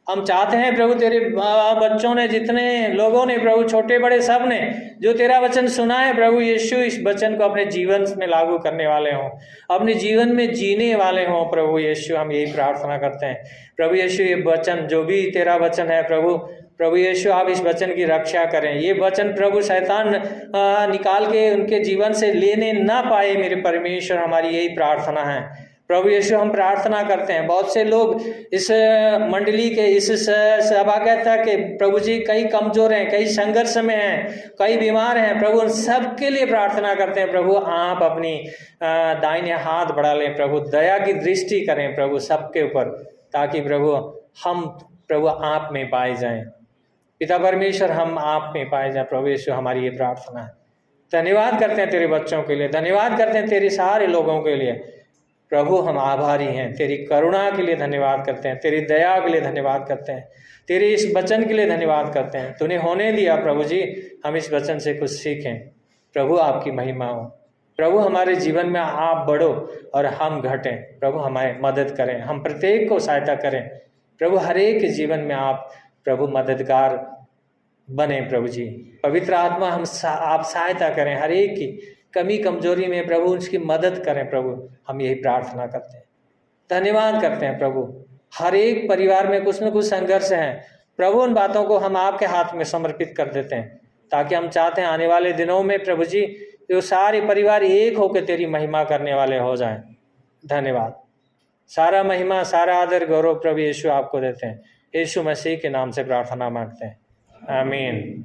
हम चाहते हैं प्रभु, तेरे बच्चों ने, जितने लोगों ने प्रभु, छोटे बड़े सब ने जो तेरा वचन सुना है प्रभु यीशु, इस वचन को अपने जीवन में लागू करने वाले हों, अपने जीवन में जीने वाले हों प्रभु यीशु। हम यही प्रार्थना करते हैं प्रभु यीशु। ये वचन, जो भी तेरा वचन है प्रभु यीशु, आप इस वचन की रक्षा करें। ये वचन प्रभु शैतान निकाल के उनके जीवन से लेने ना पाए मेरे परमेश्वर, हमारी यही प्रार्थना है प्रभु यीशु। हम प्रार्थना करते हैं, बहुत से लोग इस मंडली के, इस सभागार के प्रभु जी, कई कमजोर हैं, कई संघर्ष में हैं, कई बीमार हैं प्रभु, उन सब के लिए प्रार्थना करते हैं प्रभु। आप अपनी दाहिने हाथ बढ़ा लें प्रभु, दया की दृष्टि करें प्रभु सबके ऊपर, ताकि प्रभु हम प्रभु आप में पाए जाएं। पिता परमेश्वर, हम आप में पाए जाएं प्रभु यीशु, हमारी ये प्रार्थना है। धन्यवाद करते हैं तेरे बच्चों के लिए, धन्यवाद करते हैं तेरे सारे लोगों के लिए प्रभु। हम आभारी हैं, तेरी करुणा के लिए धन्यवाद करते हैं, तेरी दया के लिए धन्यवाद करते हैं, तेरे इस वचन के लिए धन्यवाद करते हैं। तूने होने दिया प्रभु जी, हम इस वचन से कुछ सीखें प्रभु। आपकी महिमा हो प्रभु, हमारे जीवन में आप बढ़ो और हम घटें प्रभु। हमारी मदद करें, हम प्रत्येक को सहायता करें प्रभु। हर एक के जीवन में आप प्रभु मददगार बने प्रभु जी। पवित्र आत्मा, आप सहायता करें, हर एक की कमी कमजोरी में प्रभु उसकी मदद करें प्रभु। हम यही प्रार्थना करते हैं, धन्यवाद करते हैं प्रभु। हर एक परिवार में कुछ न कुछ संघर्ष है प्रभु, उन बातों को हम आपके हाथ में समर्पित कर देते हैं, ताकि हम चाहते हैं आने वाले दिनों में प्रभु जी ये सारे परिवार एक होकर तेरी महिमा करने वाले हो जाएं। धन्यवाद, सारा महिमा, सारा आदर, गौरव प्रभु यीशु आपको देते हैं। यीशु मसीह के नाम से प्रार्थना मांगते हैं, आमीन।